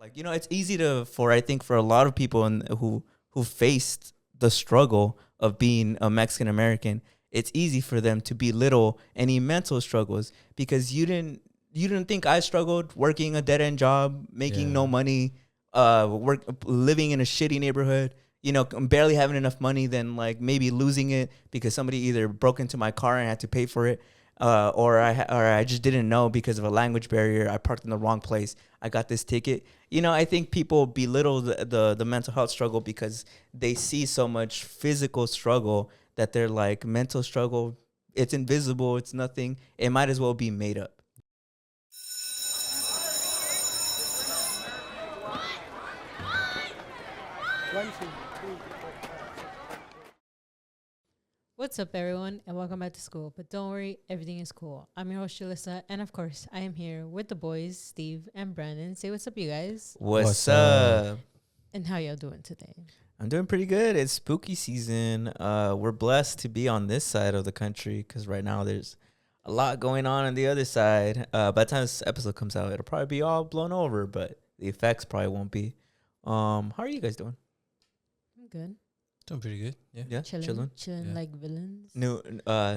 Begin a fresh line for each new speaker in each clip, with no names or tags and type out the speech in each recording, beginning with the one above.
Like, it's easy I think for a lot of people who faced the struggle of being a Mexican American, it's easy for them to belittle any mental struggles because you didn't think I struggled working a dead end job, making no money, living in a shitty neighborhood, barely having enough money, then like maybe losing it because somebody either broke into my car and I had to pay for it. Or I just didn't know because of a language barrier. I parked in the wrong place. I got this ticket. I think people belittle the mental health struggle because they see so much physical struggle that they're like, mental struggle, it's invisible. It's nothing. It might as well be made up.
What's up, everyone, and welcome back to school. But don't worry, everything is cool. I'm your host, Julyssa, and of course, I am here with the boys, Steve and Brandon. Say what's up, you guys.
What's up?
And how y'all doing today?
I'm doing pretty good. It's spooky season. We're blessed to be on this side of the country because right now there's a lot going on the other side. By the time this episode comes out, it'll probably be all blown over, but the effects probably won't be. How are you guys doing?
I'm good.
Doing pretty good. Yeah.
Chilling
Yeah.
like villains.
New,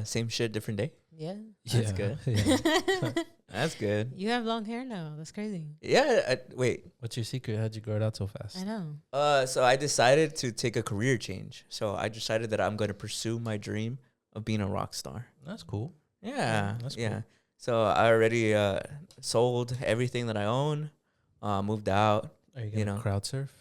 same shit, different day.
Yeah.
That's good.
Yeah.
That's good.
You have long hair now. That's crazy.
Yeah. Wait.
What's your secret? How'd you grow it out so fast?
I know.
So I decided to take a career change. So I decided that I'm going to pursue my dream of being a rock star.
That's cool.
Yeah.
That's
yeah.
cool.
So I already sold everything that I own. Moved out.
Are you gonna crowd surf?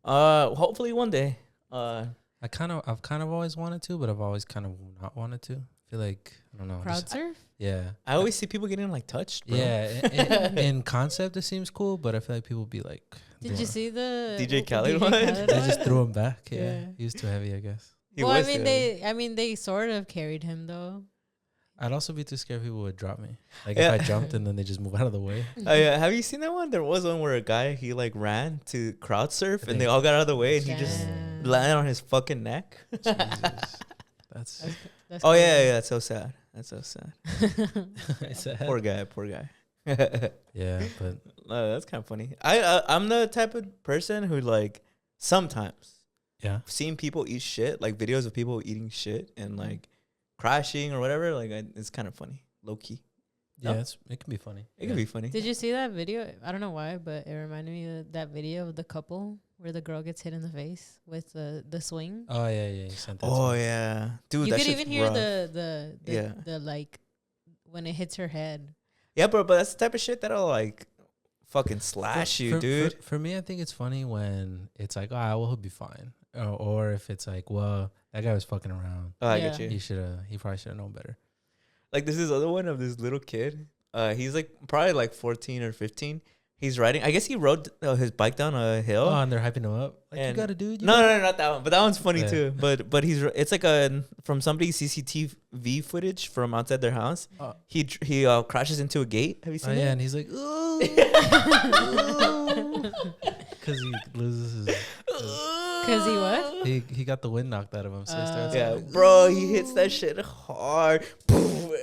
Hopefully one day.
I've kind of always wanted to, but I've always kind of not wanted to. I feel like I don't know.
Crowd surf?
Yeah.
I always see people getting like touched, bro.
Yeah. In concept, it seems cool, but I feel like people be like.
Did you see the
DJ Khaled one?
They just threw him back. Yeah.
Yeah.
He was too heavy, I guess.
He
Well,
was
they sort of carried him though.
I'd also be too scared people would drop me. Like
Yeah.
if I jumped and then they just move out of the way.
Have you seen that one? There was one where a guy, he like ran to crowd surf and they all got out of the way and he just
Damn.
landed on his fucking neck.
Jesus. That's
That's
Oh
crazy.
yeah, that's so sad. That's so sad. Poor guy.
yeah, but
That's kind of funny. I'm the type of person who like sometimes
yeah.
seeing people eat shit, like videos of people eating shit and like crashing or whatever, like it's kind of funny, low key.
Yeah,
No?
it can be funny.
It can be funny.
Did you see that video? I don't know why, but it reminded me of that video of the couple where the girl gets hit in the face with the swing.
Oh yeah, you sent that.
Oh
to me.
yeah, dude.
You
that
could
shit's
even hear
rough.
the like when it hits her head.
Yeah, bro, but that's the type of shit that'll like fucking slash you, dude.
For me, I think it's funny when it's like, oh, well, he'll be fine, or if it's like, well, that guy was fucking around.
Oh, I
Yeah.
get you.
He probably should have known better.
Like there's this other one of this little kid. He's like probably like 14 or 15. He's riding. I guess he rode his bike down a hill.
Oh, and they're hyping him up. Like, you
And-
got to do.
No, not that one. But that one's funny
Yeah.
too. But it's like from somebody's CCTV footage from outside their house.
Oh.
He crashes into a gate. Have you
Oh
seen
yeah,
it?
and he's like, ooh, because he loses his.
Cause he what?
He got the wind knocked out of him, so he starts.
Yeah,
like,
bro, he hits that shit hard.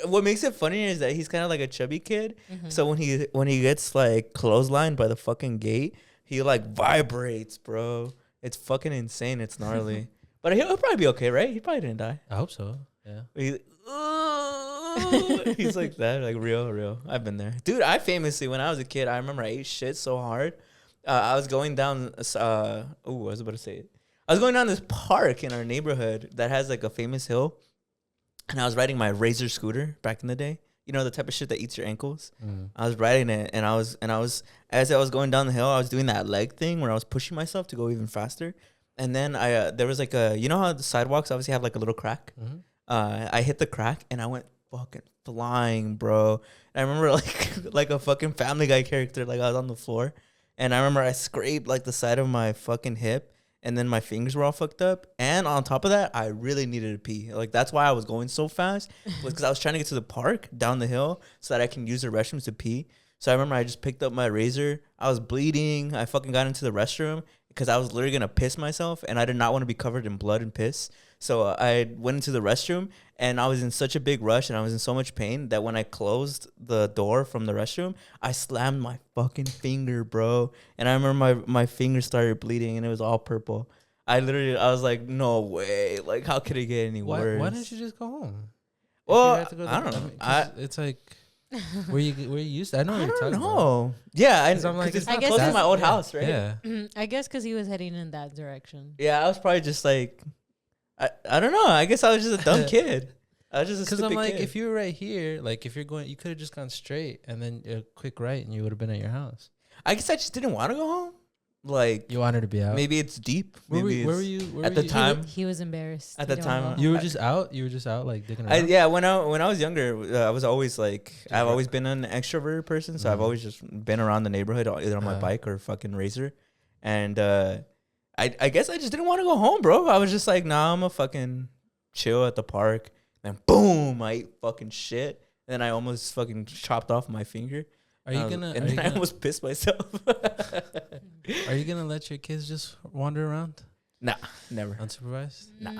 What makes it funnier is that he's kind of like a chubby kid.
Mhm.
So when he gets like clotheslined by the fucking gate, he like vibrates, bro. It's fucking insane. It's gnarly. But he'll probably be okay, right? He probably didn't die.
I hope so. Yeah.
He's like that, like real. I've been there, dude. I famously, when I was a kid, I remember I ate shit so hard. I was going down. I was about to say it. I was going down this park in our neighborhood that has like a famous hill, and I was riding my Razor scooter back in the day. You know, the type of shit that eats your ankles. I was riding it, and I was as I was going down the hill, I was doing that leg thing where I was pushing myself to go even faster. And then there was like you know how the sidewalks obviously have like a little crack.
Mm-hmm.
I hit the crack and I went fucking flying, bro. And I remember like a fucking Family Guy character, like I was on the floor, and I remember I scraped like the side of my fucking hip, and then my fingers were all fucked up. And on top of that, I really needed to pee. Like that's why I was going so fast, was because I was trying to get to the park down the hill so that I can use the restrooms to pee. So I remember I just picked up my razor. I was bleeding. I fucking got into the restroom, because I was literally gonna piss myself, and I did not want to be covered in blood and piss. So I went into the restroom, and I was in such a big rush, and I was in so much pain that when I closed the door from the restroom, I slammed my fucking finger, bro. And I remember my finger started bleeding, and it was all purple. I was like, no way. Like, how could it get any worse?
Why didn't you just go home?
Well,
If you had to go
I don't know.
'cause it's like where you used to. I know what
I
you're
don't
talking about.
know. Yeah,
Cause I'm like,
it's
I
not
guess
close to
that's-
my old house, right?
Yeah.
I guess because he was heading in that direction.
Yeah, I was probably just like, I don't know. I guess I was just a dumb kid. I was just a
Because
stupid
I'm like,
kid.
if you were right here, like if you're going, you could have just gone straight and then a quick right, and you would have been at your house.
I guess I just didn't want to go home. Like,
You wanted to be out.
maybe it's deep.
Where
Maybe
were
it's,
you? Where
at
were
the
you?
time.
He was embarrassed.
At
He
the
didn't
time,
wanna go
You
home.
were just out. You were just out, like dicking around.
Yeah, when I was younger, I was always like,
Did
I've
you-
always been an extroverted person, so I've
Mhm.
always just been around the neighborhood, either on my
Uh-huh.
bike or fucking razor, and I guess I just didn't want to go home, bro. I was just like, nah, I'm a fucking chill at the park, and boom, I ate fucking shit, and I almost fucking chopped off my finger.
Are you gonna?
And
Are you
then I
gonna,
almost pissed myself.
are you gonna let your kids just wander around
Nah, never.
unsupervised?
Nah.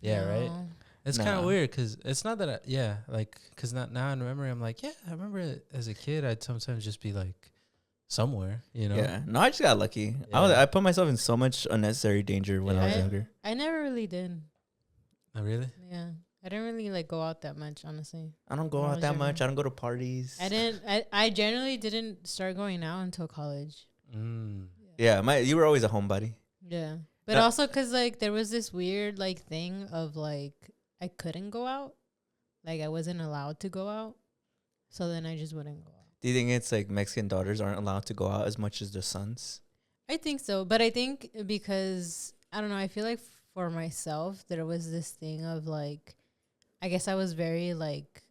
Yeah, right?
no.
It's kind
Nah.
of weird because it's not that because now in memory I'm like, yeah, I remember as a kid I'd sometimes just be like somewhere, you know.
Yeah, no, I just got lucky.
Yeah.
I put myself in so much unnecessary danger when I was
Yeah.
younger.
I never really did.
Oh, really?
Yeah. I didn't really like go out that much, honestly.
I don't go
When I
out
was
that
younger.
much. I don't go to parties.
I generally didn't start going out until college.
Mm.
Yeah, you were always a homebody.
Yeah. But
No.
also 'cause like there was this weird like thing of like I couldn't go out. Like I wasn't allowed to go out. So then I just wouldn't go out.
Do you think it's like Mexican daughters aren't allowed to go out as much as their sons?
I think so, but I think because I don't know, I feel like for myself there was this thing of like I guess I was very like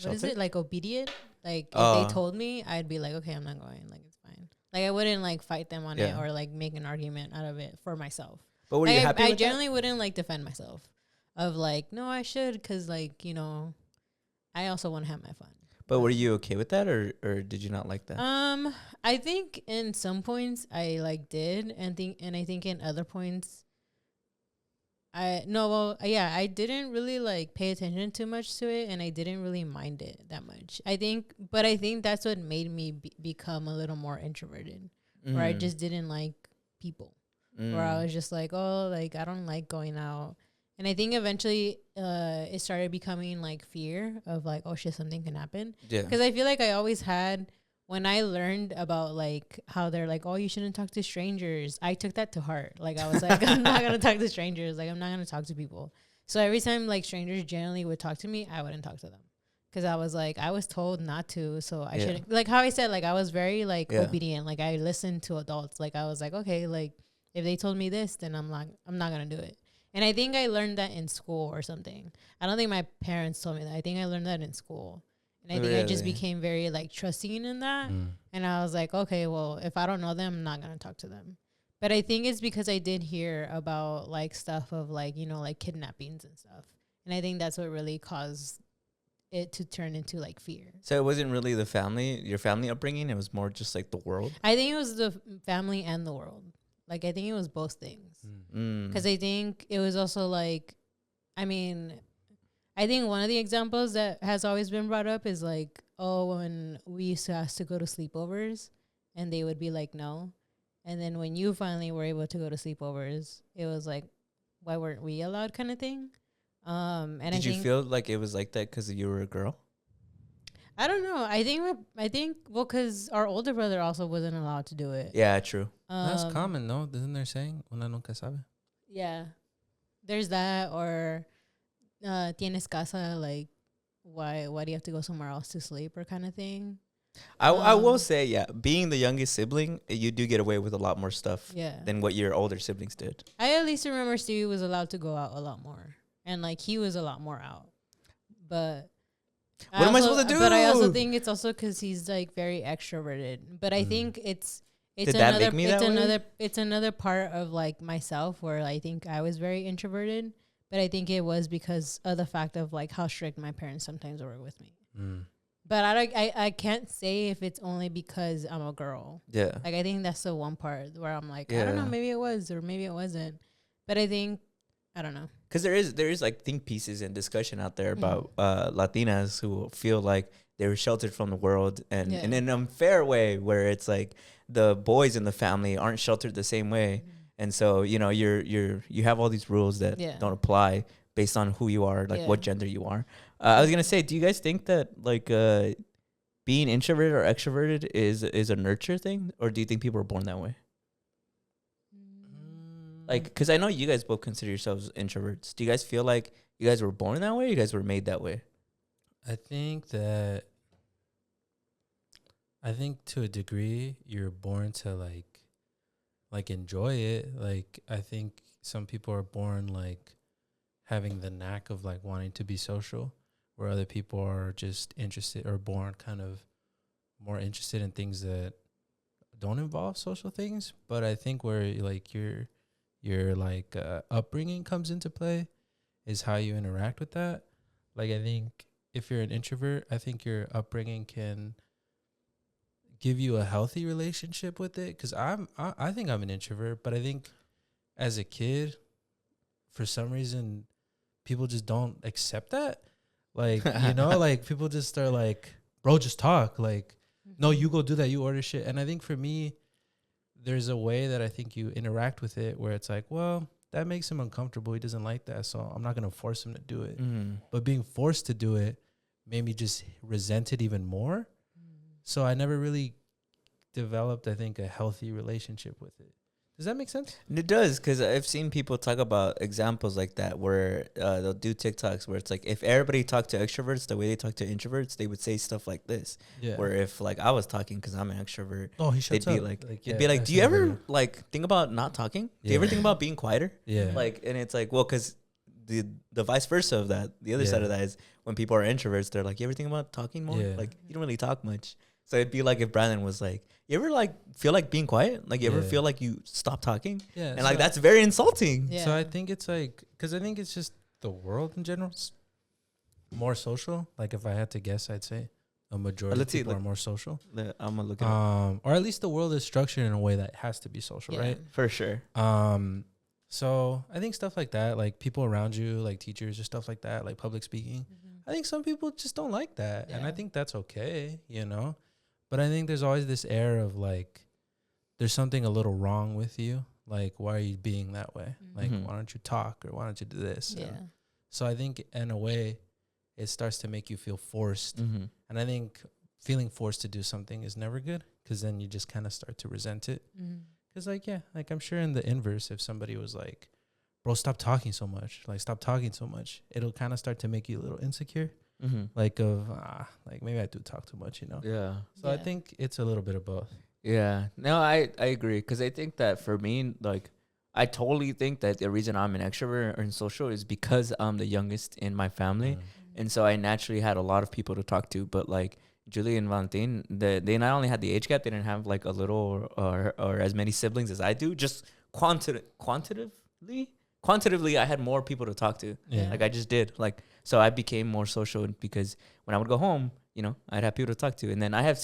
what is
Sheltered?
it? Like obedient? Like if
Oh.
they told me, I'd be like, okay, I'm not going. Like it's fine. Like I wouldn't like fight them on it
Yeah.
or like make an argument out of it for myself.
But were
Like,
you happy
I
with
generally wouldn't like defend myself of like, no, I should because like, you know, I also want to have my fun.
that? But were you okay with that, or did you not like that?
I think in some points I like did and I think in other points I didn't really like pay attention too much to it and I didn't really mind it that much. I think that's what made me become a little more introverted where I just didn't like people. Where I was just like, oh, like I don't like going out. And I think eventually it started becoming like fear of like, oh shit, something can happen.
yeah.
Because I feel like I always had, when I learned about like how they're like, oh, you shouldn't talk to strangers, I took that to heart. Like I was like, I'm not going to talk to strangers. Like I'm not going to talk to people. So every time like strangers generally would talk to me, I wouldn't talk to them. Because I was like, I was told not to. So I shouldn't. Like how I said, like I was very like obedient. Like I listened to adults. Like I was like, okay, like if they told me this, then I'm not going to do it. And I think I learned that in school or something. I don't think my parents told me that. I think I learned that in school. And I think I just
Really?
became very like trusting in that.
Mm.
And I was like, okay, well, if I don't know them, I'm not going to talk to them. But I think it's because I did hear about like stuff of like, you know, like kidnappings and stuff. And I think that's what really caused it to turn into like fear.
So it wasn't really your family upbringing. It was more just like the world.
I think it was the family and the world. Like, I think it was both things. Because I think it was also like, I mean, I think one of the examples that has always been brought up is like, oh, when we used to ask to go to sleepovers and they would be like, no. And then when you finally were able to go to sleepovers, it was like, why weren't we allowed kind of thing? And
Did you feel like it was like that because you were a girl?
I don't know. I think, well, because our older brother also wasn't allowed to do it.
Yeah, true.
That's common, no? Isn't there saying una nunca sabe?
Yeah. There's that, or tienes casa, like, why do you have to go somewhere else to sleep or kind of thing?
I will say, yeah, being the youngest sibling, you do get away with a lot more stuff
Yeah.
than what your older siblings did.
I at least remember Stevie was allowed to go out a lot more. And, like, he was a lot more out. But...
What am I supposed to do?
But I also think it's also because he's, like, very extroverted. But I think it's
Did that
another
make me that way?
it's another part of, like, myself where I think I was very introverted. But I think it was because of the fact of, like, how strict my parents sometimes were with me. But I can't say if it's only because I'm a girl.
Yeah.
Like, I think that's the one part where I'm like, I don't
Yeah.
know, maybe it was or maybe it wasn't. But I think, I don't know.
Because there is like think pieces and discussion out there
Mm.
about Latinas who feel like they were sheltered from the world, and
Yeah.
in an unfair way where it's like the boys in the family aren't sheltered the same way, and so you know you have all these rules that
Yeah.
don't apply based on who you are, like
Yeah.
what gender you are. I was gonna say, do you guys think that like being introverted or extroverted is a nurture thing, or do you think people are born that way? Like, because I know you guys both consider yourselves introverts. Do you guys feel like you guys were born that way, or you guys were made that way?
I think to a degree you're born to like enjoy it. Like, I think some people are born like having the knack of like wanting to be social, where other people are just interested or born kind of more interested in things that don't involve social things. But I think where like your like upbringing comes into play is how you interact with that. Like, I think if you're an introvert, I think your upbringing can give you a healthy relationship with it. Because I think I'm an introvert, but I think as a kid, for some reason, people just don't accept that. Like, you know, like people just are like, bro, just talk. Like, no, you go do that. You order shit. And I think for me, there's a way that I think you interact with it where it's like, well, that makes him uncomfortable. He doesn't like that. So I'm not going to force him to do it. But being forced to do it made me just resent it even more. So I never really developed, I think, a healthy relationship with it. Does that make sense?
It does, because I've seen people talk about examples like that where they'll do TikToks where it's like if everybody talked to extroverts the way they talk to introverts, they would say stuff like this.
Yeah.
Where if like I was talking because I'm an extrovert,
Oh, he
they'd
shuts
be
up.
like,
yeah,
it'd be like,
that's
do you ever
never-
like think about not talking? Do you
Yeah.
ever think about being quieter?
Yeah.
Like, and it's like, well, because the vice versa of that, the other side
Yeah.
of that is when people are introverts, they're like, you ever think about talking more?
Yeah.
Like, you don't really talk much. So it'd be like if Brandon was like, you ever like feel like being quiet? Like, you ever
Yeah.
feel like you stop talking?
Yeah.
And like that's very insulting.
Yeah.
So I think it's like, because I think it's just the world in general is more social. Like, if I had to guess, I'd say a majority of
Let's see,
people are
like-
more social.
I'm gonna look it up.
Or at least the world is structured in a way that has to be social,
Yeah.
right?
For sure.
So I think stuff like that, like people around you, like teachers or stuff like that, like public speaking. I think some people just don't like that. And I
Yeah.
think that's okay, you know? But I think there's always this air of like, there's something a little wrong with you. Like, why are you being that way? Like,
Mhm.
why don't you talk or why don't you do this?
Yeah.
And so I think in a way, it starts to make you feel forced.
Mm-hmm.
And I think feeling forced to do something is never good, because then you just kind of start to resent it. Because, like, yeah, like I'm sure in the inverse, if somebody was like, bro, stop talking so much, like, stop talking so much, it'll kind of start to make you a little insecure.
Mm-hmm.
Like, like maybe I do talk too much, you know?
Yeah.
So I
Yeah.
think it's a little bit of both.
Yeah. No, I agree. Because I think that for me, like, I totally think that the reason I'm an extrovert and social is because I'm the youngest in my family. And so I naturally had a lot of people to talk to. But like Julie and Valentin, they not only had the age gap, they didn't have like a little or as many siblings as I do. Just quantitatively, I had more people to talk to.
Yeah.
Like I just did. Like, so I became more social because when I would go home, you know, I'd have people to talk to. And then I have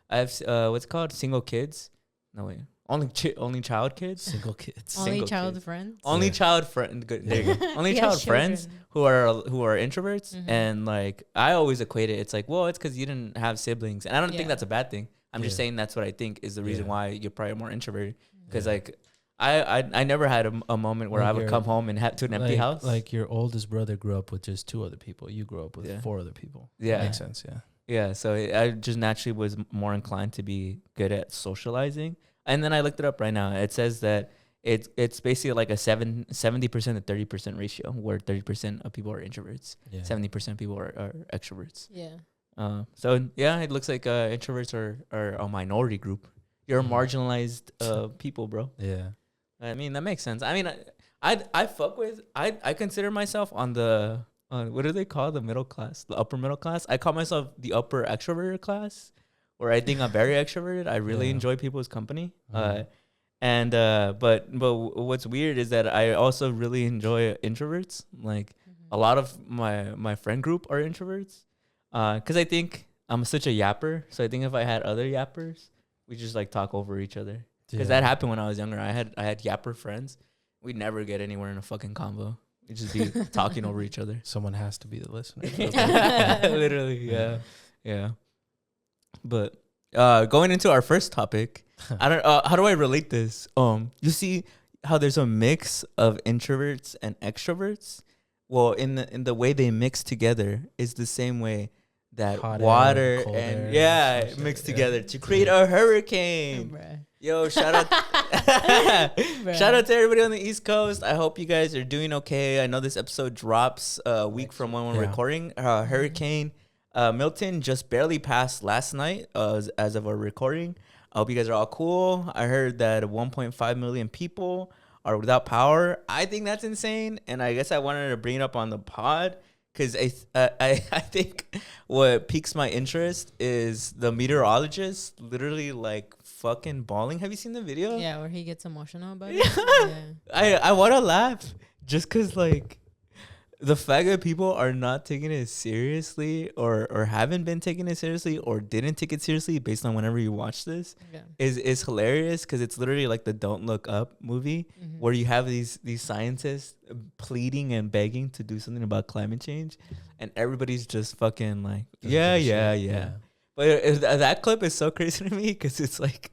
what's it called? Single kids. No, wait. Only child kids.
Single kids.
Only
Single
child
kids.
friends.
Only
Yeah.
child friend. Good. There you go. Only
He
child
has
friends
children.
who are introverts.
Mhm.
And like I always equate it. It's like, well, it's because you didn't have siblings, and I don't think
Yeah.
that's a bad thing. I'm just
Yeah.
saying that's what I think is the reason
Yeah.
why you're probably more introverted. Because
Yeah.
like I never had a moment where
Like
I would
you're-
come home and have to an empty
like,
house.
Like your oldest brother grew up with just 2 other people. You grew up with
Yeah.
4 other people.
Yeah.
Makes sense, yeah.
Yeah, so I just naturally was more inclined to be good at socializing. And then I looked it up right now. It says that it's basically like a 70% to 30% ratio, where 30% of people are introverts,
Yeah.
70% people are extroverts.
Yeah.
So yeah, it looks like introverts are a minority group. You're
Mhm.
marginalized people, bro.
Yeah.
I mean, that makes sense. I mean, I consider myself on the what do they call the middle class, the upper middle class? I call myself the upper extroverted class, where I think I'm very extroverted. I really
Yeah.
enjoy people's company.
Mhm.
But what's weird is that I also really enjoy introverts. Like a lot of my friend group are introverts, because I think I'm such a yapper. So I think if I had other yappers, we just like talk over each other. Because
Yeah.
that happened when I was younger. I had yapper friends. We'd never get anywhere in a fucking convo. We'd just be talking over each other.
Someone has to be the listener.
Literally, yeah. Yeah. But going into our first topic, I don't how do I relate this? You see how there's a mix of introverts and extroverts? Well, in the way they mix together is the same way that
Hot air,
water
cold
and
air,
yeah,
some shit,
mix
yeah.
together to create a hurricane.
Bruh.
Yo, shout out shout out to everybody on the East Coast. I hope you guys are doing okay. I know this episode drops a week from when we're
Yeah.
recording. Hurricane Milton just barely passed last night as of our recording. I hope you guys are all cool. I heard that 1.5 million people are without power. I think that's insane, and I guess I wanted to bring it up on the pod because I think what piques my interest is the meteorologist literally like fucking bawling. Have you seen the video?
Yeah, where he gets emotional about it. Yeah.
I want to laugh just because like the fact that people are not taking it seriously or haven't been taking it seriously or didn't take it seriously based on whenever you watch this
Yeah.
is hilarious because it's literally like the Don't Look Up movie
Mhm.
where you have these scientists pleading and begging to do something about climate change and everybody's just fucking like
Doesn't
yeah
give a
yeah
shit.
yeah. But that clip is so crazy to me because it's like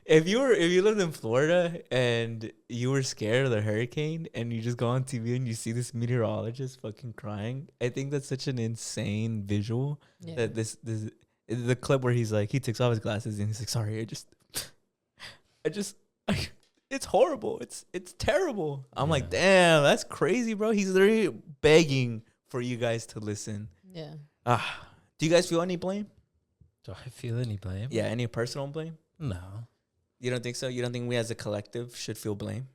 if you lived in Florida and you were scared of the hurricane and you just go on TV and you see this meteorologist fucking crying, I think that's such an insane visual.
Yeah.
That this the clip where he's like he takes off his glasses and he's like, sorry, it's horrible. It's terrible. I'm like, damn, that's crazy, bro. He's literally begging for you guys to listen.
Yeah.
Do you guys feel any blame?
Do I feel any blame?
Yeah, any personal blame?
No.
You don't think so? You don't think we as a collective should feel blame?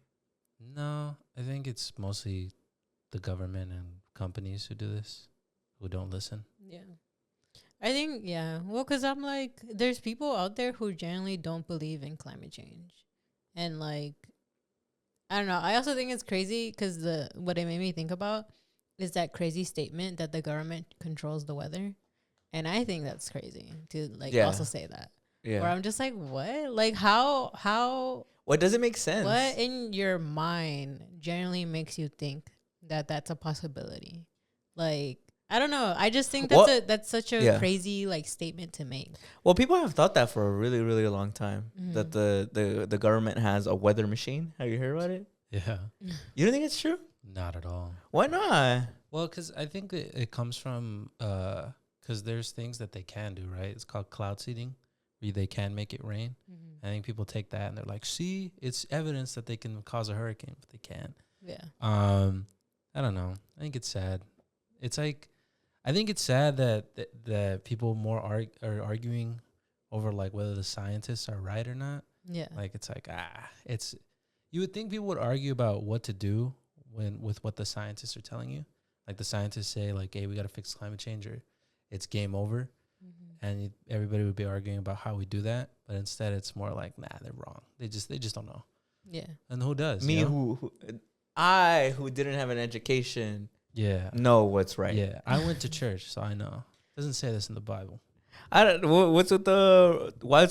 No. I think it's mostly the government and companies who do this, who don't listen.
Yeah. I think, yeah. Well, because I'm like, there's people out there who generally don't believe in climate change. And like, I don't know. I also think it's crazy because what it made me think about is that crazy statement that the government controls the weather. And I think that's crazy to like also say that.
Yeah.
Where I'm just like, what? Like how
What doesn't make sense?
what in your mind generally makes you think that that's a possibility? Like, I don't know. I just think that's such a crazy like statement to make.
Well, people have thought that for a really, really long time.
Mhm.
That the government has a weather machine. Have you heard about it?
Yeah.
You don't think it's true?
Not at all.
Why not?
Well, because I think it comes from because there's things that they can do, right? It's called cloud seeding, where they can make it rain.
Mm-hmm.
I think people take that and they're like, see, it's evidence that they can cause a hurricane, but they can't.
Yeah.
I don't know. I think it's sad. It's like, I think it's sad that people more are arguing over like whether the scientists are right or not.
Yeah.
Like it's like you would think people would argue about what to do with what the scientists are telling you. Like the scientists say like, hey, we got to fix climate change or it's game over.
Mm-hmm.
And everybody would be arguing about how we do that. But instead it's more like, nah, they're wrong. They just don't know.
Yeah.
And who does?
Me
you know?
who didn't have an education
Yeah.
know what's right.
Yeah. I went to church, so I know. It doesn't say this in the Bible.
I don't. What's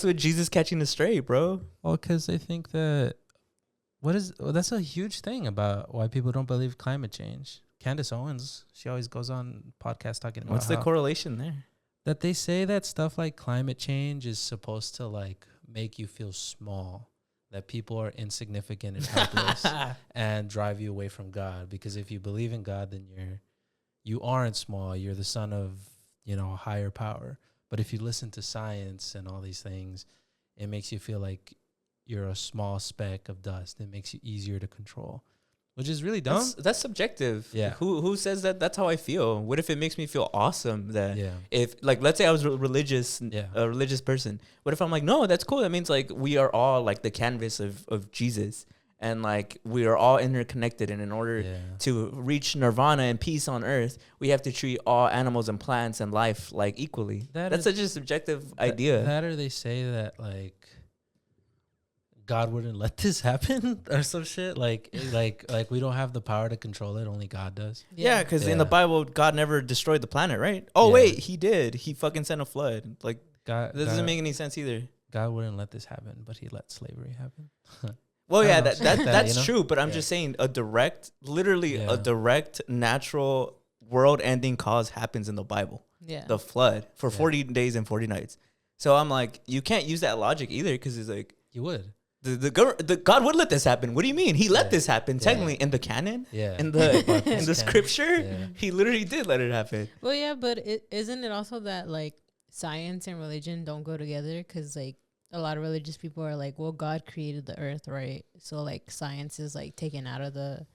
with Jesus catching the stray, bro?
Well, because they think that that's a huge thing about why people don't believe climate change. Candace Owens, she always goes on podcasts talking about
What's the correlation there?
that they say that stuff like climate change is supposed to like make you feel small, that people are insignificant and helpless and drive you away from God. Because if you believe in God, then you aren't small. You're the son of, a higher power. But if you listen to science and all these things, it makes you feel like you're a small speck of dust. It makes you easier to control, which is really dumb.
That's subjective.
Yeah.
Who says that? That's how I feel. What if it makes me feel awesome that
Yeah.
if like let's say I was religious,
Yeah.
a religious person. What if I'm like, no, that's cool. That means like we are all like the canvas of Jesus, and like we are all interconnected. And in order to reach nirvana and peace on earth, we have to treat all animals and plants and life like equally. That's such a subjective idea.
That or they say that like God wouldn't let this happen or some shit. Like we don't have the power to control it. Only God does.
Yeah, because in the
Yeah.
Bible, God never destroyed the planet, right? Oh,
Yeah.
wait, he did. He fucking sent a flood. Like,
God,
that doesn't make any sense either.
God wouldn't let this happen, but he let slavery happen.
Well,
I
yeah,
don't know.
that's
You know?
true. But I'm
Yeah.
just saying literally
Yeah.
a direct natural world-ending cause happens in the Bible.
Yeah.
The flood for
Yeah.
40 days and 40 nights. So I'm like, you can't use that logic either because it's like,
You would.
the God would let this happen. What do you mean? He let
Yeah.
this happen.
Yeah.
Technically, in the canon,
Yeah.
in the
Bible's
in the
canon.
scripture,
Yeah.
he literally did let it happen.
Well, yeah, but isn't it also that like science and religion don't go together? Because like a lot of religious people are like, well, God created the earth, right? So like science is like taken out of the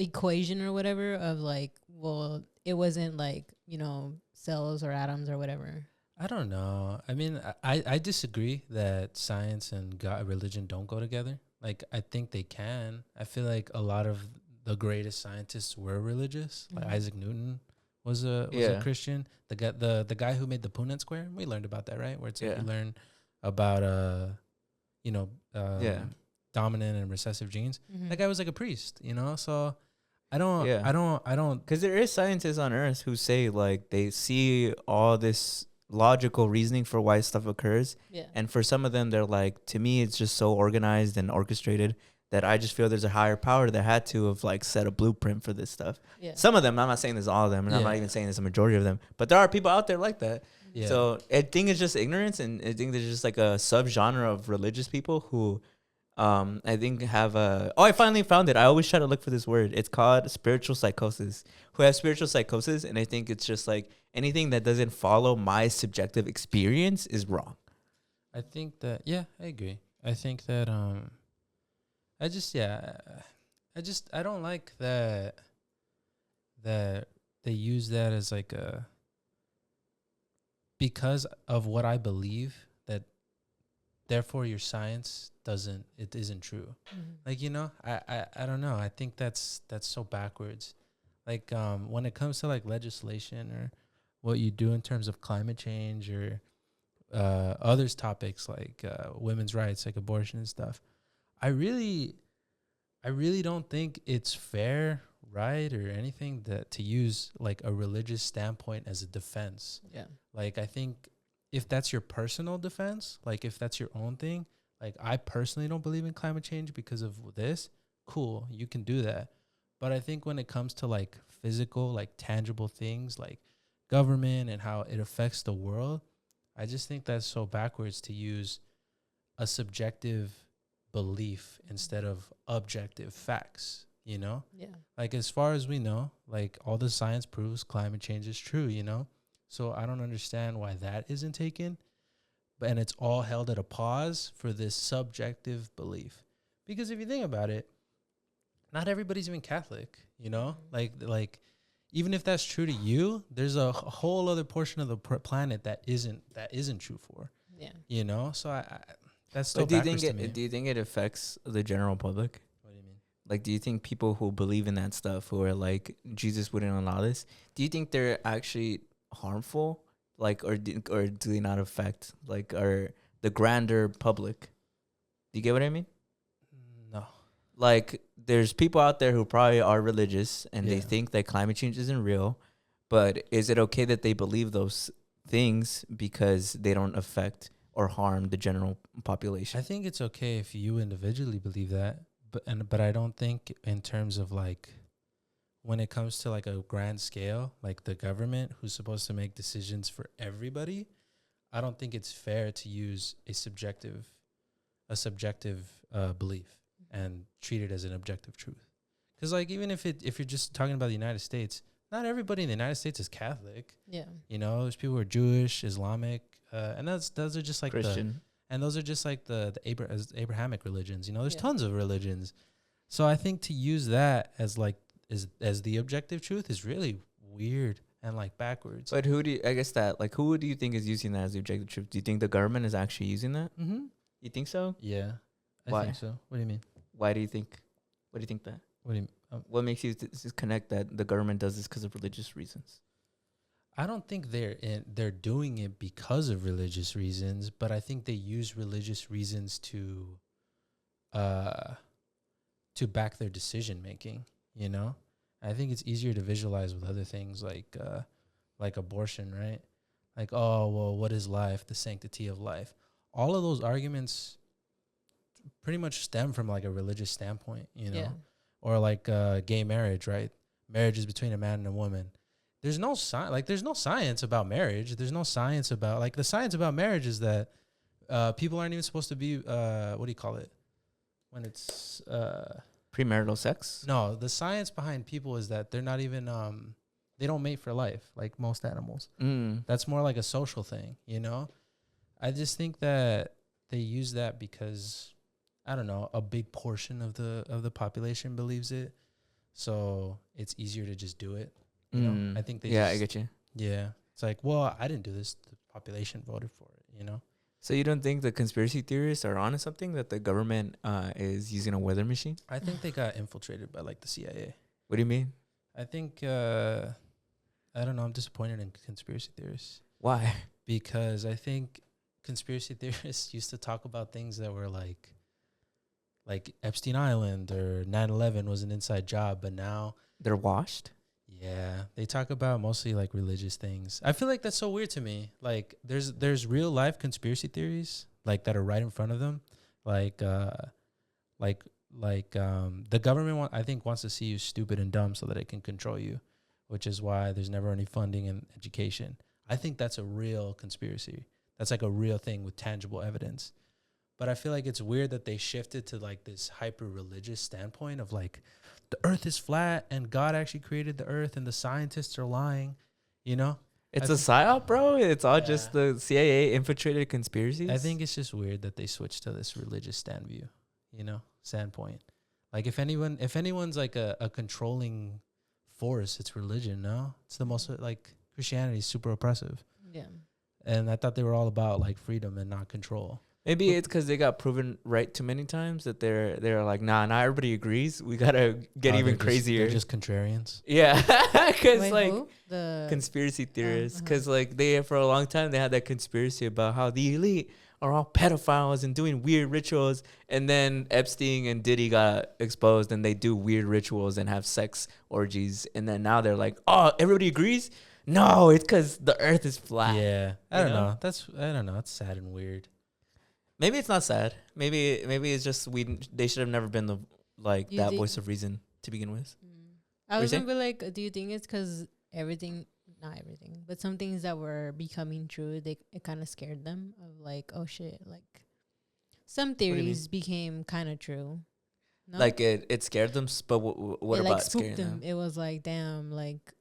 equation or whatever of like, well, it wasn't like, you know, cells or atoms or whatever.
I don't know. I mean, I disagree that science and God, religion don't go together. Like, I think they can. I feel like a lot of the greatest scientists were religious. Like
Mhm.
Isaac Newton was a
Yeah.
Christian. The guy who made the Punnett Square, we learned about that, right? Where it's like
Yeah.
you learn about
Yeah.
dominant and recessive genes.
Mhm.
That guy was like a priest, you know. So I don't.
Yeah.
I don't.
Because there is scientists on Earth who say like they see all this logical reasoning for why stuff occurs,
Yeah.
and for some of them, they're like, to me, it's just so organized and orchestrated that I just feel there's a higher power that had to have like set a blueprint for this stuff.
Yeah.
Some of them, I'm not saying this all of them, and I'm not
Yeah.
even saying this a majority of them, but there are people out there like that.
Yeah.
So I think it's just ignorance, and I think there's just like a subgenre of religious people who, I think have a. Oh, I finally found it. I always try to look for this word. It's called spiritual psychosis. Who have spiritual psychosis, and I think it's just like anything that doesn't follow my subjective experience is wrong.
I think that, yeah, I agree. I think that I don't like that they use that as like a, because of what I believe, that therefore your science isn't true.
Mhm.
Like, you know, I don't know. I think that's so backwards. Like, when it comes to like legislation or what you do in terms of climate change or others topics like women's rights, like abortion and stuff, I really don't think it's fair, right, or anything that to use like a religious standpoint as a defense.
Yeah.
Like, I think if that's your personal defense, like if that's your own thing, like I personally don't believe in climate change because of this, cool, you can do that. But I think when it comes to like physical, like tangible things like government and how it affects the world, I just think that's so backwards to use a subjective belief instead of objective facts, you know?
Yeah.
Like, as far as we know, like all the science proves climate change is true, you know? So I don't understand why that isn't taken, and it's all held at a pause for this subjective belief. Because if you think about it, not everybody's even Catholic, you know? Like even if that's true to you, there's a whole other portion of the planet that isn't true for,
Yeah.
you know? So I that's still
But do you
backwards
think
to me.
do you think it affects the general public?
What do you mean?
Like, do you think people who believe in that stuff, who are like Jesus wouldn't allow this, do you think they're actually harmful? Like, or do they not affect like the grander public? Do you get what I mean?
No.
Like, there's people out there who probably are religious and they
Yeah.
think that climate change isn't real, but is it okay that they believe those things because they don't affect or harm the general population?
I think it's okay if you individually believe that, but I don't think in terms of like when it comes to like a grand scale, like the government who's supposed to make decisions for everybody, I don't think it's fair to use a subjective belief and treat it as an objective truth. Because like even if you're just talking about the United States, not everybody in the United States is Catholic.
Yeah.
You know, there's people who are Jewish, Islamic, and those are just like
Christian.
those are just like the Abrahamic religions. You know, there's
Yeah.
tons of religions. So I think to use that as like as the objective truth is really weird and like backwards.
But who do you think is using that as the objective truth? Do you think the government is actually using that?
Mm-hmm.
You think so?
Yeah, I
Why?
think so. What do you mean?
Why do you think? What do you think that?
What do you?
What makes you connect that the government does this because of religious reasons?
I don't think they're doing it because of religious reasons, but I think they use religious reasons to to back their decision making. You know, I think it's easier to visualize with other things like abortion, right? Like, oh well, what is life? The sanctity of life. All of those arguments pretty much stem from like a religious standpoint, you know,
Yeah.
or like gay marriage, right? Marriage is between a man and a woman. There's no there's no science about marriage. There's no science about the science about marriage is that people aren't even supposed to be what do you call it when it's
Premarital sex.
no, the science behind people is that they're not even they don't mate for life like most animals. That's more like a social thing, you know. I just think that they use that because I don't know, a big portion of the population believes it, so it's easier to just do it. You know, I think they
I get you.
Yeah, it's like, well, I didn't do this. The population voted for it. You know.
So you don't think the conspiracy theorists are onto something, that the government is using a weather machine?
I think they got infiltrated by like the CIA.
What do you mean?
I think I don't know. I'm disappointed in conspiracy theorists.
Why?
Because I think conspiracy theorists used to talk about things that were like Epstein Island or 9/11 was an inside job, but now
They're washed?
yeah, they talk about mostly like religious things. I feel like that's so weird to me. Like there's real life conspiracy theories like that are right in front of them. The government I think wants to see you stupid and dumb so that it can control you, which is why there's never any funding in education. I think that's a real conspiracy. That's like a real thing with tangible evidence. But I feel like it's weird that they shifted to like this hyper religious standpoint of like the earth is flat and God actually created the earth and the scientists are lying, you know?
It's a psyop, bro. It's all just
Yeah.
the CIA infiltrated conspiracies.
I think it's just weird that they switched to this religious standpoint. Like if anyone's like a controlling force, it's religion, no? It's the most like Christianity is super oppressive.
Yeah.
And I thought they were all about like freedom and not control.
Maybe it's because they got proven right too many times that they're like, nah, not everybody agrees. We gotta get even crazier.
They're just contrarians.
Yeah, because
Wait,
like
who? The
conspiracy theorists,
uh-huh.
because like they for a long time they had that conspiracy about how the elite are all pedophiles and doing weird rituals, and then Epstein and Diddy got exposed and they do weird rituals and have sex orgies, and then now they're like, oh, everybody agrees. No, it's because the Earth is flat.
Yeah, I
You
don't
know?
know. I don't know. It's sad and weird.
Maybe it's not sad. Maybe it's just they should have never been the like
You
that
think-
voice of reason to begin with.
I
you
was
saying?
gonna be like, do you think it's because not everything, but some things that were becoming true, it kind of scared them of like, oh shit, like some
do you mean?
theories became kind of true. No?
Like it scared them, but what
it
about
like
scaring
spooked them?
them?
It was like, damn, like,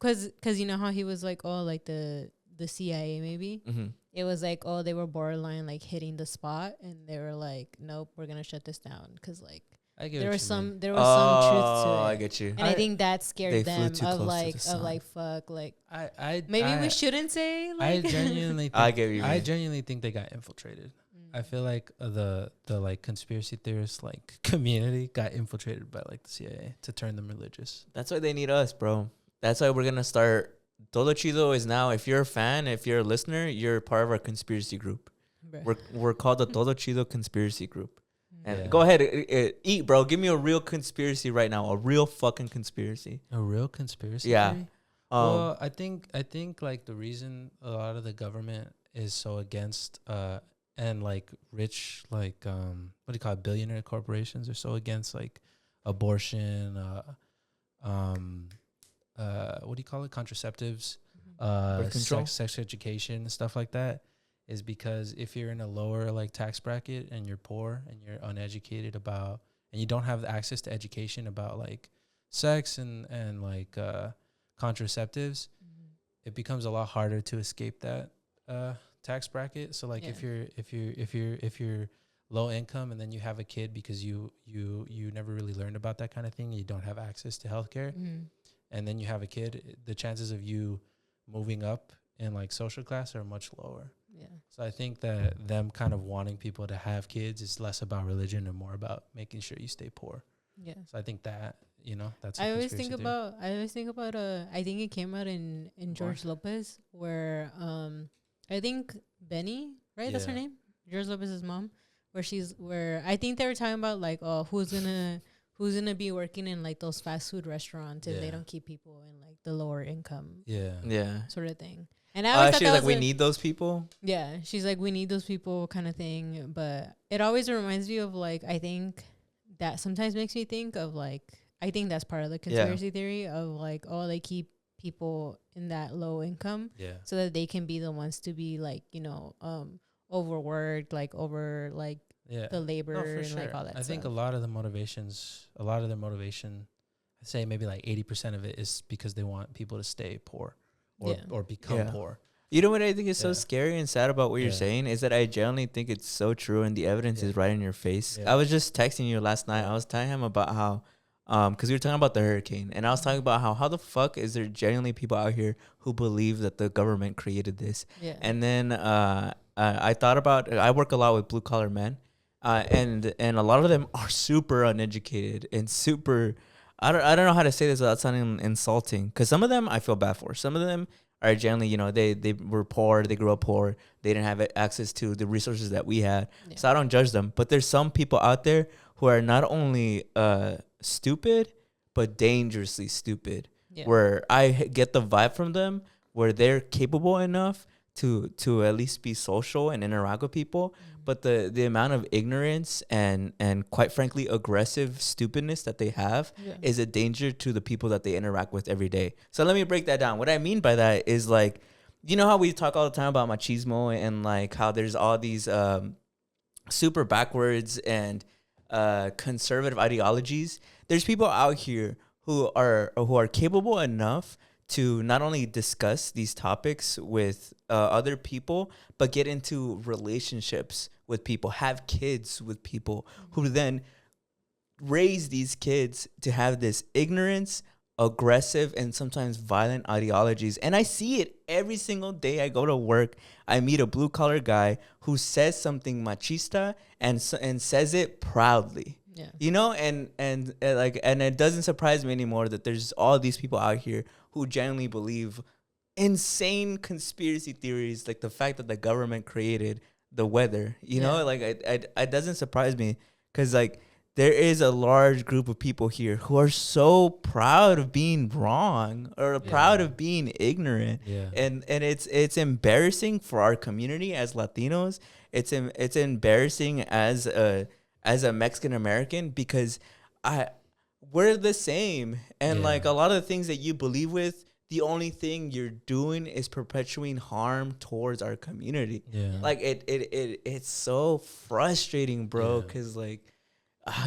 cause you know how he was like, oh, like the CIA maybe.
Mm-hmm.
It was like, oh, they were borderline like hitting the spot, and they were like, nope, we're gonna shut this down, cause like
I get
there
what
was
you mean.
some truth to it.
I get you.
And I think that
They
scared
flew
them
too
of
close to
like
the sun.
fuck, like
I
maybe we shouldn't say like
I genuinely think,
I get what you
I
mean.
genuinely think they got infiltrated. I feel like the like conspiracy theorist like community got infiltrated by like the CIA to turn them religious.
That's why they need us, bro. That's why we're gonna start. Todo Chido is now. If you're a fan, if you're a listener, you're part of our conspiracy group.
Bruh.
We're called the Todo Chido conspiracy group. And
Yeah.
go ahead, eat, bro. Give me a real conspiracy right now. A real fucking conspiracy.
A real conspiracy
Yeah.
theory?
Um,
I think like the reason a lot of the government is so against and like rich like what do you call it, billionaire corporations are so against like abortion, what do you call it, contraceptives,
Birth control?
sex education and stuff like that, is because if you're in a lower like tax bracket and you're poor and you're uneducated about and you don't have access to education about like sex and like contraceptives, it becomes a lot harder to escape that tax bracket. So like if you're low income and then you have a kid because you never really learned about that kind of thing, you don't have access to healthcare, and then you have a kid, the chances of you moving up in like social class are much lower.
Yeah.
So I think that them kind of wanting people to have kids is less about religion and more about making sure you stay poor.
Yeah.
So I think that, that's a
I always
conspiracy
think
theory.
about I think it came out in George Lopez where I think Benny, right? That's her
Yeah.
name. George Lopez's mom where I think they were talking about like, oh, who's gonna be working in like those fast food restaurants if they don't keep people in like the lower income sort of thing. And I always thought
she's like, we need those people.
Yeah, she's like, we need those people kind of thing. But it always reminds me of like, I think that sometimes makes me think of like, I think that's part of the conspiracy theory of like, oh, they keep people in that low income so that they can be the ones to be like, you know, overworked, like over like the labor and like all that
I
stuff.
think a lot of their motivation, I'd say maybe like 80% of it is because they want people to stay poor or become poor.
You know what I think is so scary and sad about what you're saying is that I genuinely think it's so true and the evidence is right in your face. I was just texting you last night. I was telling him about how, because we were talking about the hurricane, and I was talking about how the fuck is there genuinely people out here who believe that the government created this? And then I thought about, I work a lot with blue collar men, and a lot of them are super uneducated and super, I don't know how to say this without sounding insulting, because some of them I feel bad for. Some of them are generally, you know, they were poor, they grew up poor, they didn't have access to the resources that we had. So I don't judge them. But there's some people out there who are not only stupid, but dangerously stupid. Where I get the vibe from them where they're capable enough to at least be social and interact with people. But the amount of ignorance and quite frankly aggressive stupidness that they have is a danger to the people that they interact with every day. So let me break that down. What I mean by that is like, you know how we talk all the time about machismo and like how there's all these super backwards and conservative ideologies. There's people out here who are capable enough to not only discuss these topics with other people, but get into relationships with people, have kids with people, who then raise these kids to have this ignorance, aggressive, and sometimes violent ideologies. And I see it every single day I go to work. I meet a blue collar guy who says something machista and says it proudly. You know, and it doesn't surprise me anymore that there's all these people out here who genuinely believe insane conspiracy theories, like the fact that the government created the weather. You know, like it doesn't surprise me, because like there is a large group of people here who are so proud of being wrong or proud of being ignorant. And it's embarrassing for our community as Latinos. It's embarrassing as a Mexican American, because we're the same. And like a lot of the things that you believe with, the only thing you're doing is perpetuating harm towards our community. Like it's so frustrating, bro. Cause like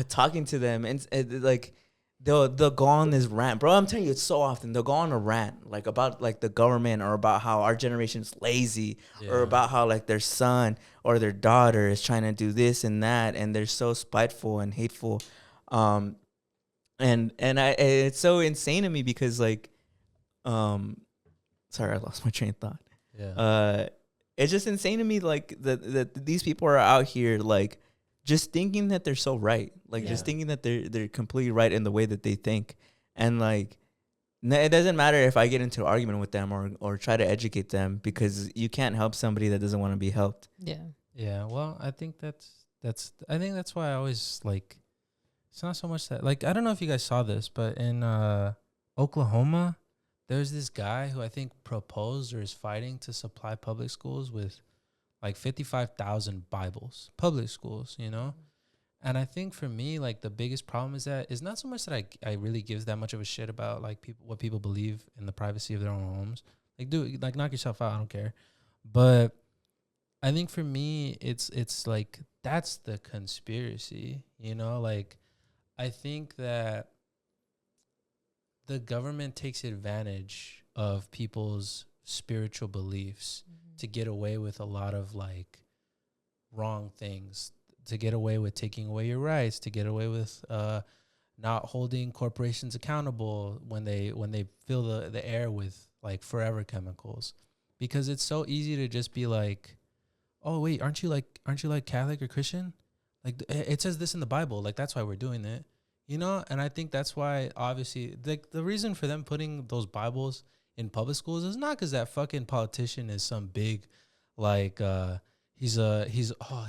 talking to them and like they'll go on this rant, bro. I'm telling you, it's so often they'll go on a rant like about like the government, or about how our generation's lazy, or about how like their son or their daughter is trying to do this and that, and they're so spiteful and hateful. And it's so insane to me, because like sorry, I lost my train of thought. It's just insane to me, like that these people are out here like just thinking that they're so right, like just thinking that they're completely right in the way that they think. And like it doesn't matter if I get into an argument with them or try to educate them, because you can't help somebody that doesn't want to be helped.
Well, I think that's why I always like, it's not so much that, like, I don't know if you guys saw this, but in Oklahoma, there's this guy who I think proposed or is fighting to supply public schools with like 55,000 Bibles, public schools, you know? And I think for me, like, the biggest problem is not so much that I really give that much of a shit about like what people believe in the privacy of their own homes. Like, knock yourself out, I don't care. But I think for me, it's like, that's the conspiracy, you know? Like, I think that the government takes advantage of people's spiritual beliefs to get away with a lot of like wrong things, to get away with taking away your rights, to get away with not holding corporations accountable when they fill the air with like forever chemicals. Because it's so easy to just be like, oh wait, aren't you like Catholic or Christian? Like, it says this in the Bible, like that's why we're doing it, you know? And I think that's why, obviously, the reason for them putting those Bibles in public schools is not because that fucking politician is some big, like, he's just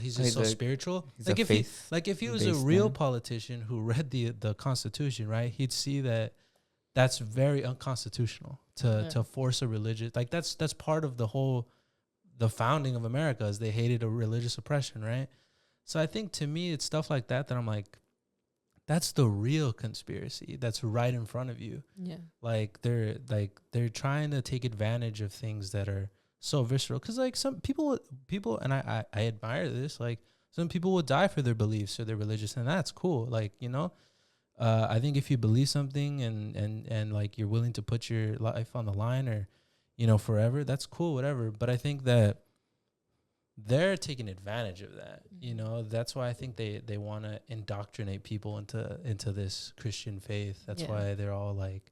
He's
so
a-
spiritual.
He's
Like
a
if he
faith.
like if he was a
based
real
man.
politician who read the Constitution, right? He'd see that that's very unconstitutional to force a religious, like that's part of the founding of America, is they hated a religious oppression, right? So I think to me it's stuff like that I'm like, that's the real conspiracy that's right in front of you.
Yeah.
Like they're trying to take advantage of things that are so visceral, because like some people and I admire this, like some people will die for their beliefs or their religious, and that's cool. Like, you know, I think if you believe something and like you're willing to put your life on the line, or, you know, forever, that's cool, whatever. But I think that they're taking advantage of that. You know, that's why I think they want to indoctrinate people into this Christian faith. That's why they're all like,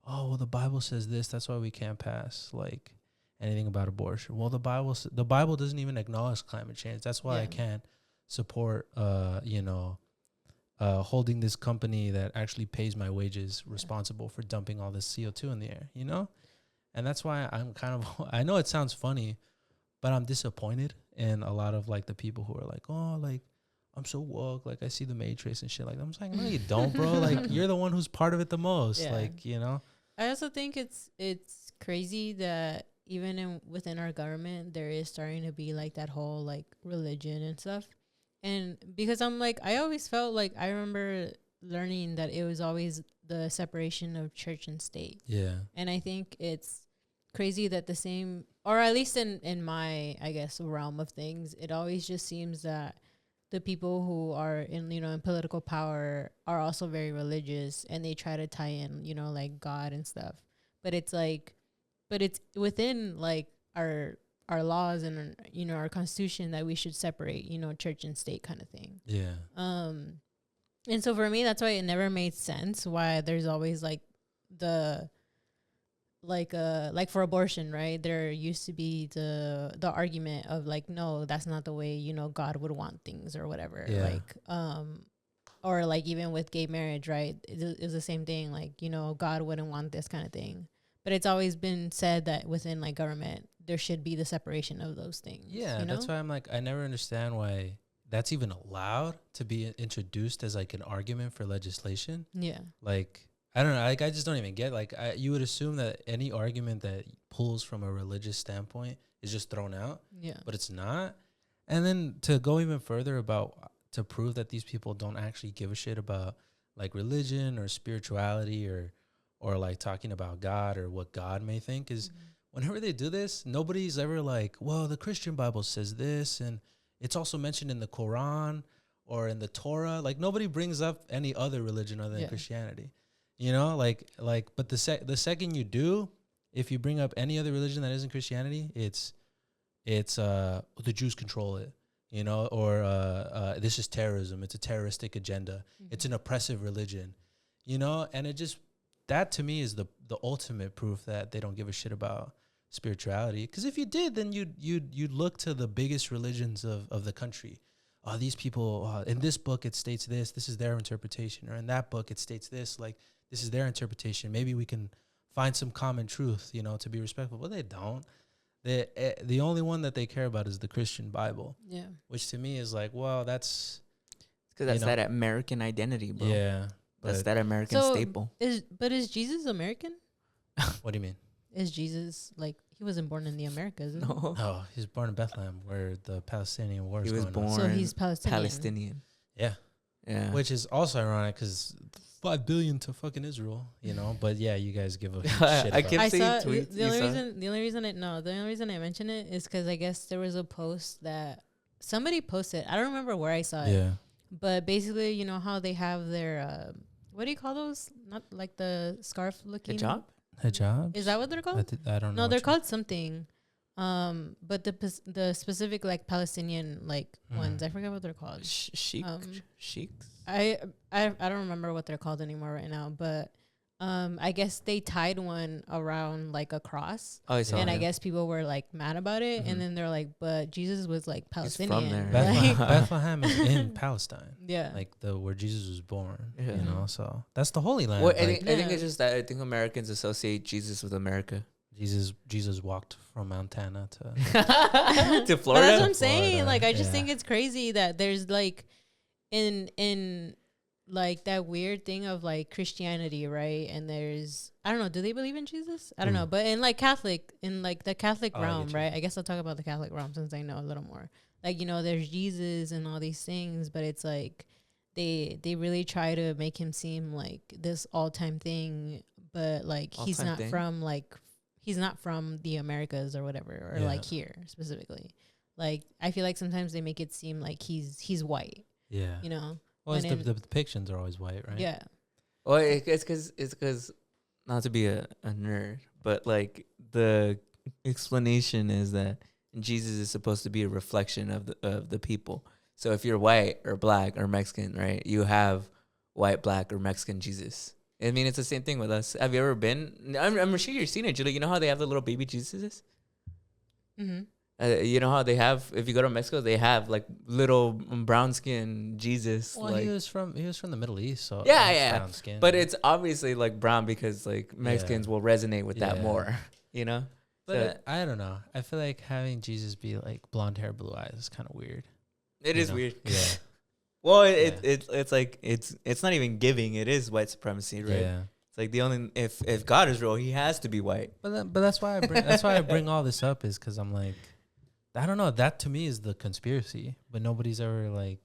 oh, well, the Bible says this, that's why we can't pass like anything about abortion. Well, the Bible doesn't even acknowledge climate change. That's why I can't support you know, holding this company that actually pays my wages responsible for dumping all this CO2 in the air, you know? And that's why I'm kind of, I know it sounds funny, but I'm disappointed in a lot of like the people who are like, oh, like I'm so woke, like I see the Matrix and shit. Like I'm just like, no, you don't, bro. Like you're the one who's part of it the most.
Yeah.
Like, you know.
I also think it's crazy that even within our government there is starting to be like that whole like religion and stuff. And because I'm like, I always felt like, I remember learning that it was always the separation of church and state.
Yeah.
And I think it's crazy that the same, or at least in my, I guess, realm of things, it always just seems that the people who are in, you know, in political power are also very religious, and they try to tie in, you know, like God and stuff. But it's like, but it's within like our laws and, you know, our constitution that we should separate, you know, church and state kind of thing.
Yeah.
And so for me, that's why it never made sense why there's always like the, like for abortion, right? There used to be the argument of like, no, that's not the way, you know, God would want things or whatever.
Yeah.
Like, or like even with gay marriage, right? It was the same thing. Like, you know, God wouldn't want this kind of thing. But it's always been said that within like government, there should be the separation of those things.
Yeah.
you know?
That's why I'm like, I never understand why that's even allowed to be introduced as like an argument for legislation.
Yeah.
Like, I don't know. Like, I just don't even get, like, you would assume that any argument that pulls from a religious standpoint is just thrown out.
Yeah.
But it's not. And then to go even further to prove that these people don't actually give a shit about like religion or spirituality or like talking about God or what God may think is whenever they do this, nobody's ever like, well, the Christian Bible says this, and it's also mentioned in the Quran or in the Torah. Like, nobody brings up any other religion other than Christianity. You know, like, but the second you do, if you bring up any other religion that isn't Christianity, it's the Jews control it, you know, or this is terrorism. It's a terroristic agenda. It's an oppressive religion, you know, and it just, that to me is the ultimate proof that they don't give a shit about spirituality. Because if you did, then you'd look to the biggest religions of the country. Oh, these people, in this book it states this. This is their interpretation. Or in that book it states this. Like, this is their interpretation. Maybe we can find some common truth, you know, to be respectful. But they don't. The only one that they care about is the Christian Bible. Yeah. Which to me is like, well, that's...
Because that's that American identity, bro.
Yeah.
That's that American staple.
Is Jesus American?
What do you mean?
Is Jesus, like, he wasn't born in the Americas?
No.
Oh, he was born in Bethlehem, where the Palestinian war is going on.
He was born
so he's Palestinian.
Yeah. Yeah. Which is also ironic because 5 billion to fucking Israel, you know. But yeah, you guys give a shit about
I kept seeing tweets.
The only reason I mention it is because I guess there was a post that somebody posted. I don't remember where I saw it. Yeah. But basically, you know how they have their what do you call those? Not like the scarf looking
hijab.
Is that what they're called?
I don't know.
No, they're called something. But the specific like Palestinian like ones, I forget what they're called.
Sheiks.
I don't remember what they're called anymore right now, but I guess they tied one around like a cross. Oh, I guess people were like mad about it, and then they're like, but Jesus was like Palestinian.
He's from
there. Bethlehem is in Palestine.
Yeah,
like where Jesus was born. Yeah. You know, so that's the Holy Land.
Well, I think it's just that I think Americans associate Jesus with America.
Jesus walked from Montana to
to
But
Florida.
that's what I'm saying.
Florida,
Like, I just
yeah.
think it's crazy that there's like in like that weird thing of like Christianity, right? And there's, I don't know, do they believe in Jesus? I don't know, but in like the Catholic
Oh, I get
realm,
you.
right? I guess I'll talk about the Catholic realm since I know a little more. Like, you know, there's Jesus and all these things, but it's like they really try to make him seem like this all-time thing, but like he's
All-time
not
thing?
from like he's not from the Americas or whatever, or
Yeah.
like here specifically. Like, I feel like sometimes they make it seem like he's white,
Yeah.
you know?
Well,
when
the depictions are always white, right?
Yeah.
Well, it's because not to be a nerd, but like the explanation is that Jesus is supposed to be a reflection of the people. So if you're white or black or Mexican, right, you have white, black, or Mexican Jesus. I mean, it's the same thing with us. Have you ever been? I'm sure you've seen it, Julie. You know how they have the little baby Jesuses?
Mm-hmm.
You know how they have, if you go to Mexico, they have like little brown skin Jesus.
Well,
like,
he was from the Middle East, so
Yeah,
he's
yeah.
brown skin.
but it's obviously like brown because like Mexicans
Yeah.
will resonate with that
Yeah.
more, you know?
But
So
I don't know. I feel like having Jesus be like blonde hair, blue eyes is kind of weird.
it
you
is
know?
weird.
Yeah.
Well,
Yeah.
it's like it's not even giving. It is white supremacy, right?
Yeah.
It's like the only if God is real, he has to be white.
But that's why I bring all this up is because I'm like, I don't know. That to me is the conspiracy, but nobody's ever like,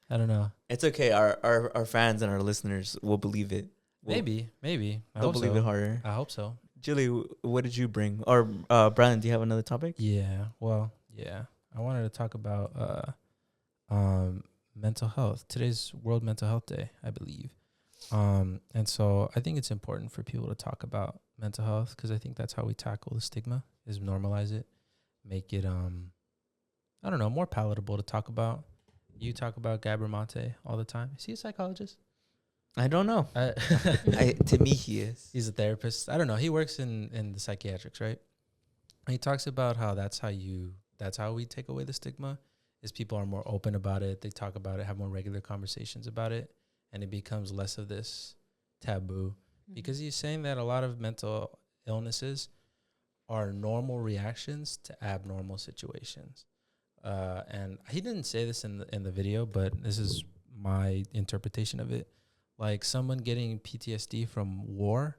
I don't know.
It's okay. Our fans and our listeners will believe it.
Maybe. I
They'll
hope
believe
so.
it harder.
I hope so.
Julie, what did you bring? Or Brandon, do you have another topic?
Yeah. Well, yeah. I wanted to talk about mental health. Today's World Mental Health Day, I believe. And so I think it's important for people to talk about mental health because I think that's how we tackle the stigma, is normalize it, make it I don't know, more palatable to talk about. You talk about Gabor Mate all the time. Is he a psychologist?
I don't know. To me, he is.
He's a therapist. I don't know. He works in the psychiatrics, right? And he talks about how that's how we take away the stigma, is people are more open about it. They talk about it, have more regular conversations about it, and it becomes less of this taboo. Because he's saying that a lot of mental illnesses are normal reactions to abnormal situations. And he didn't say this in the video, but this is my interpretation of it. Like, someone getting PTSD from war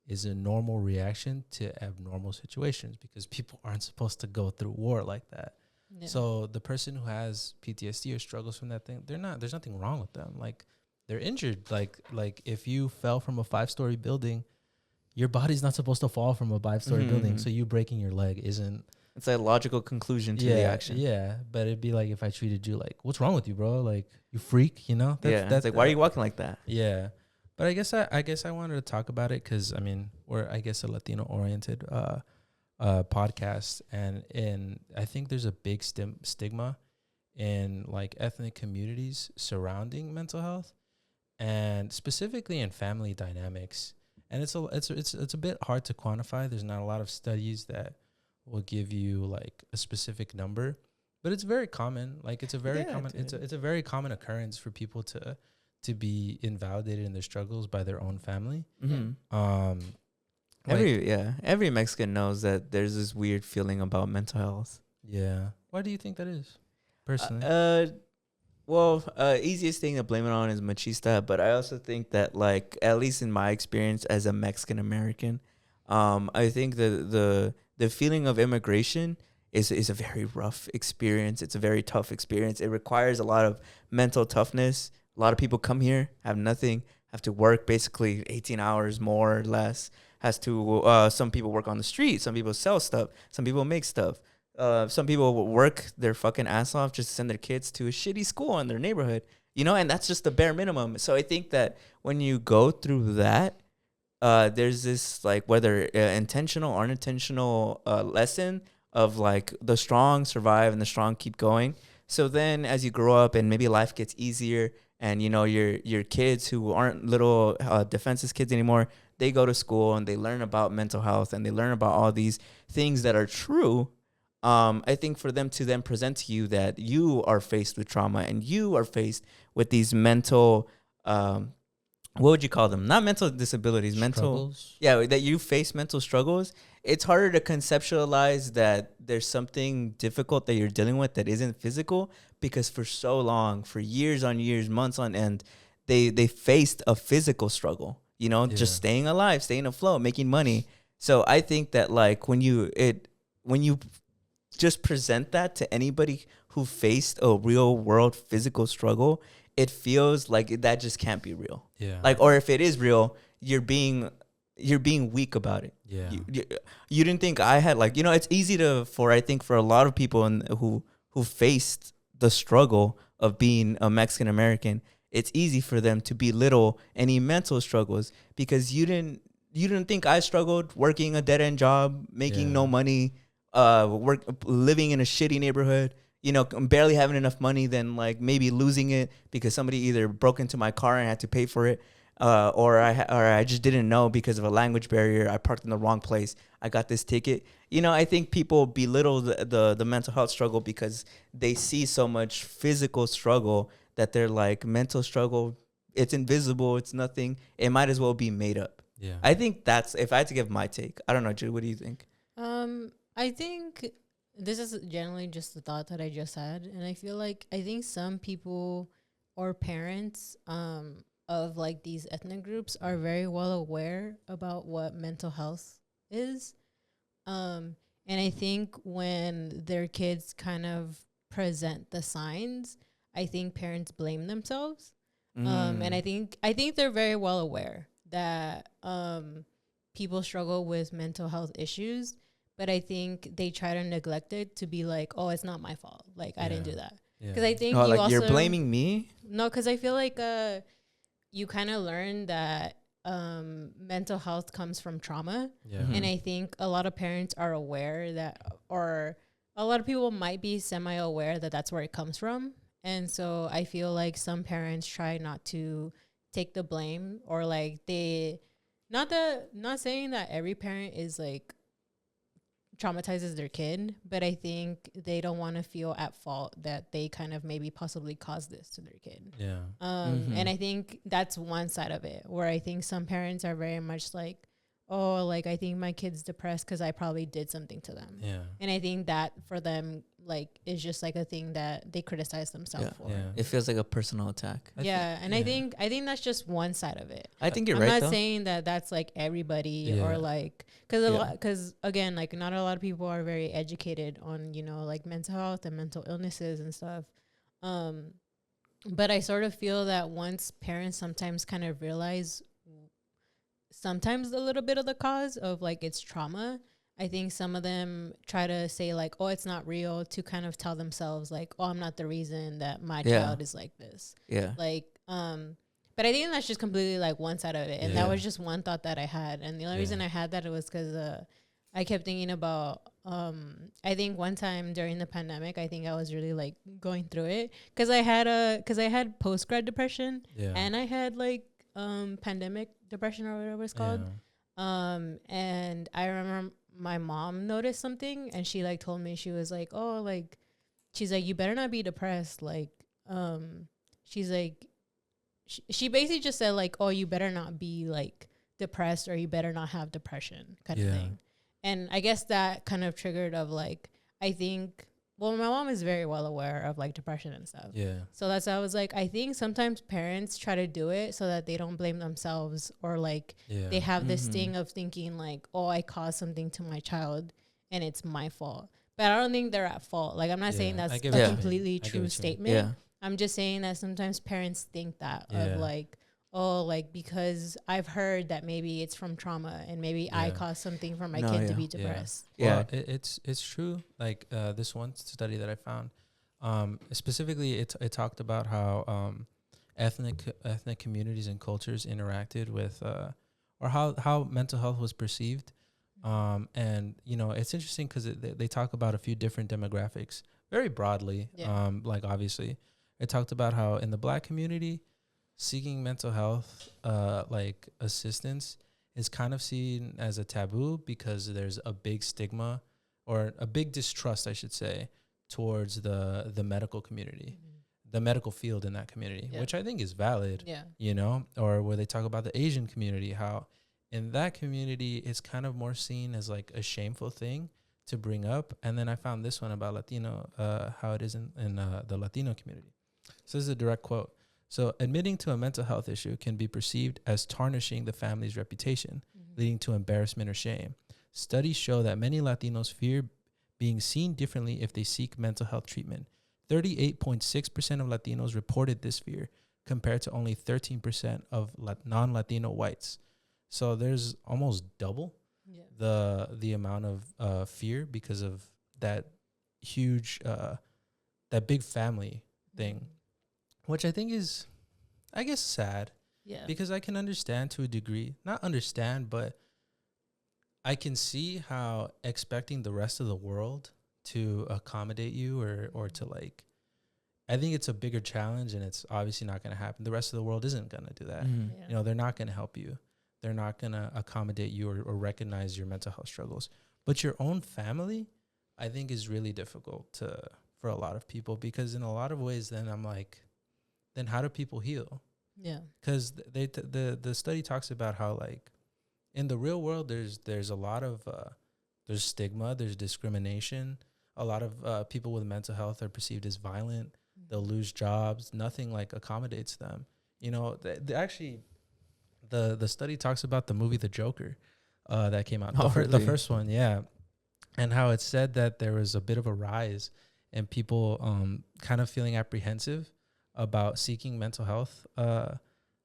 is a normal reaction to abnormal situations because people aren't supposed to go through war like that.
Yeah.
So the person who has PTSD or struggles from that thing, there's nothing wrong with them. Like, they're injured. Like if you fell from a 5-story building, your body's not supposed to fall from a 5-story building. So you breaking your leg isn't.
It's a logical conclusion to the action.
Yeah, but it'd be like if I treated you like, what's wrong with you, bro? Like, you freak, you know?
That's like, why are you walking like that?
Yeah. But I guess I wanted to talk about it because, I mean, we're, I guess, a Latino-oriented podcast. And I think there's a big stigma in, like, ethnic communities surrounding mental health, and specifically in family dynamics. And it's a bit hard to quantify. There's not a lot of studies that will give you, like, a specific number. But it's very common. Like, it's a very common. It's a very common occurrence for people to be invalidated in their struggles by their own family.
Mm-hmm. Every Mexican knows that there's this weird feeling about mental health.
Yeah. Why do you think that is, personally?
Easiest thing to blame it on is machista, but I also think that, like, at least in my experience as a Mexican American, I think the feeling of immigration is a very rough experience. It's a very tough experience. It requires a lot of mental toughness. A lot of people come here, have nothing, have to work basically 18 hours more or less. Some people work on the street. Some people sell stuff. Some people make stuff. Some people work their fucking ass off just to send their kids to a shitty school in their neighborhood, you know, and that's just the bare minimum. So I think that when you go through that, there's this, like, whether intentional or unintentional lesson of, like, the strong survive and the strong keep going. So then as you grow up and maybe life gets easier, and, you know, your kids who aren't little defenseless kids anymore, they go to school and they learn about mental health and they learn about all these things that are true. I think for them to then present to you that you are faced with trauma and you are faced with these mental what would you call them? Not mental disabilities, mental.
Struggles.
Yeah, that you face mental struggles. It's harder to conceptualize that there's something difficult that you're dealing with that isn't physical, because for so long, for years on years, months on end, they faced a physical struggle. You know,
Yeah.
just staying alive, staying afloat, making money. So I think that like when you just present that to anybody who faced a real world physical struggle, it feels like that just can't be real.
Yeah.
Like, or if it is real, you're being weak about it.
Yeah.
You didn't think I had, like, you know, it's easy I think for a lot of people who faced the struggle of being a Mexican American, it's easy for them to belittle any mental struggles, because you didn't think I struggled working a dead end job, making no money, living in a shitty neighborhood, you know, barely having enough money, then like maybe losing it because somebody either broke into my car and I had to pay for it, or I just didn't know because of a language barrier. I parked in the wrong place. I got this ticket. You know, I think people belittle the mental health struggle because they see so much physical struggle that they're like, mental struggle, it's invisible, it's nothing. It might as well be made up.
Yeah.
I think that's, if I had to give my take. I don't know, Jude, what do you think?
I think this is generally just the thought that I just had, and I feel like I think some people or parents of like these ethnic groups are very well aware about what mental health is. And I think when their kids kind of present the signs, I think parents blame themselves. And I think they're very well aware that people struggle with mental health issues, but I think they try to neglect it to be like, oh, it's not my fault. Like, I didn't do that. Because I think
like also, you're blaming me?
No, because I feel like you kind of learn that mental health comes from trauma.
Yeah.
And I think a lot of parents are aware that, or a lot of people might be semi-aware that that's where it comes from. And so I feel like some parents try not to take the blame, or like not saying that every parent is like traumatizes their kid, but I think they don't want to feel at fault that they kind of maybe possibly caused this to their kid.
Yeah.
And I think that's one side of it, where I think some parents are very much like, oh, like, I think my kid's depressed because I probably did something to them.
Yeah.
And I think that for them, like, is just like a thing that they criticize themselves for.
Yeah.
It feels like a personal attack.
I think that's just one side of it.
I think you're
I'm
right,
not
though.
saying that that's like everybody or like, because again, like, not a lot of people are very educated on, you know, like mental health and mental illnesses and stuff. But I sort of feel that once parents sometimes kind of realize sometimes a little bit of the cause of like it's trauma, I think some of them try to say like, oh, it's not real, to kind of tell themselves like, oh, I'm not the reason that my child is like this.
Yeah.
Like, but I think that's just completely like one side of it. And that was just one thought that I had. And the only reason I had that, it was because I kept thinking about, I think one time during the pandemic, I think I was really like going through it because I had post-grad depression and I had like pandemic depression or whatever it's called. And I remember my mom noticed something, and she like told me, she was like, oh, like, she's like, you better not be depressed. Like, she's like, she basically just said like, oh, you better not be like depressed, or you better not have depression kind of thing. And I guess that kind of triggered of like, I think, well, my mom is very well aware of like depression and stuff. Yeah. So that's why I was like, I think sometimes parents try to do it so that they don't blame themselves, or like they have this thing of thinking like, oh, I caused something to my child and it's my fault. But I don't think they're at fault. Like, I'm not saying that's a completely true statement. Yeah. I'm just saying that sometimes parents think that of like, oh, like, because I've heard that maybe it's from trauma and maybe I caused something for my kid to be depressed.
Well, it's true. Like this one study that I found, specifically it talked about how ethnic communities and cultures interacted with, or how mental health was perceived. And, you know, it's interesting because they talk about a few different demographics very broadly. Like, obviously, it talked about how in the Black community, seeking mental health like assistance is kind of seen as a taboo because there's a big stigma, or a big distrust, I should say, towards the medical community. the medical field in that community,
Yeah.
which I think is valid.
Yeah.
You know, or where they talk about the Asian community, how in that community it's kind of more seen as like a shameful thing to bring up. And then I found this one about Latino, how it is in the Latino community. So this is a direct quote. So admitting to a mental health issue can be perceived as tarnishing the family's reputation, leading to embarrassment or shame. Studies show that many Latinos fear being seen differently if they seek mental health treatment. 38.6% of Latinos reported this fear, compared to only 13% of non-Latino whites. So there's almost double the amount of fear because of that huge, that big family thing, which I think is, I guess, sad.
Yeah.
Because I can understand to a degree, not understand, but I can see how expecting the rest of the world to accommodate you or to like, I think it's a bigger challenge, and it's obviously not going to happen. The rest of the world isn't going to do that.
Yeah.
You know, they're not going to help you. They're not going to accommodate you or recognize your mental health struggles. But your own family, I think, is really difficult for a lot of people, because in a lot of ways, then I'm like, then how do people heal?
Yeah.
Because the study talks about how, like, in the real world, there's a lot of there's stigma, there's discrimination. A lot of people with mental health are perceived as violent. They'll lose jobs. Nothing like accommodates them. You know, actually, the study talks about the movie The Joker that came out. The first one, yeah, and how it said that there was a bit of a rise in people kind of feeling apprehensive about seeking mental health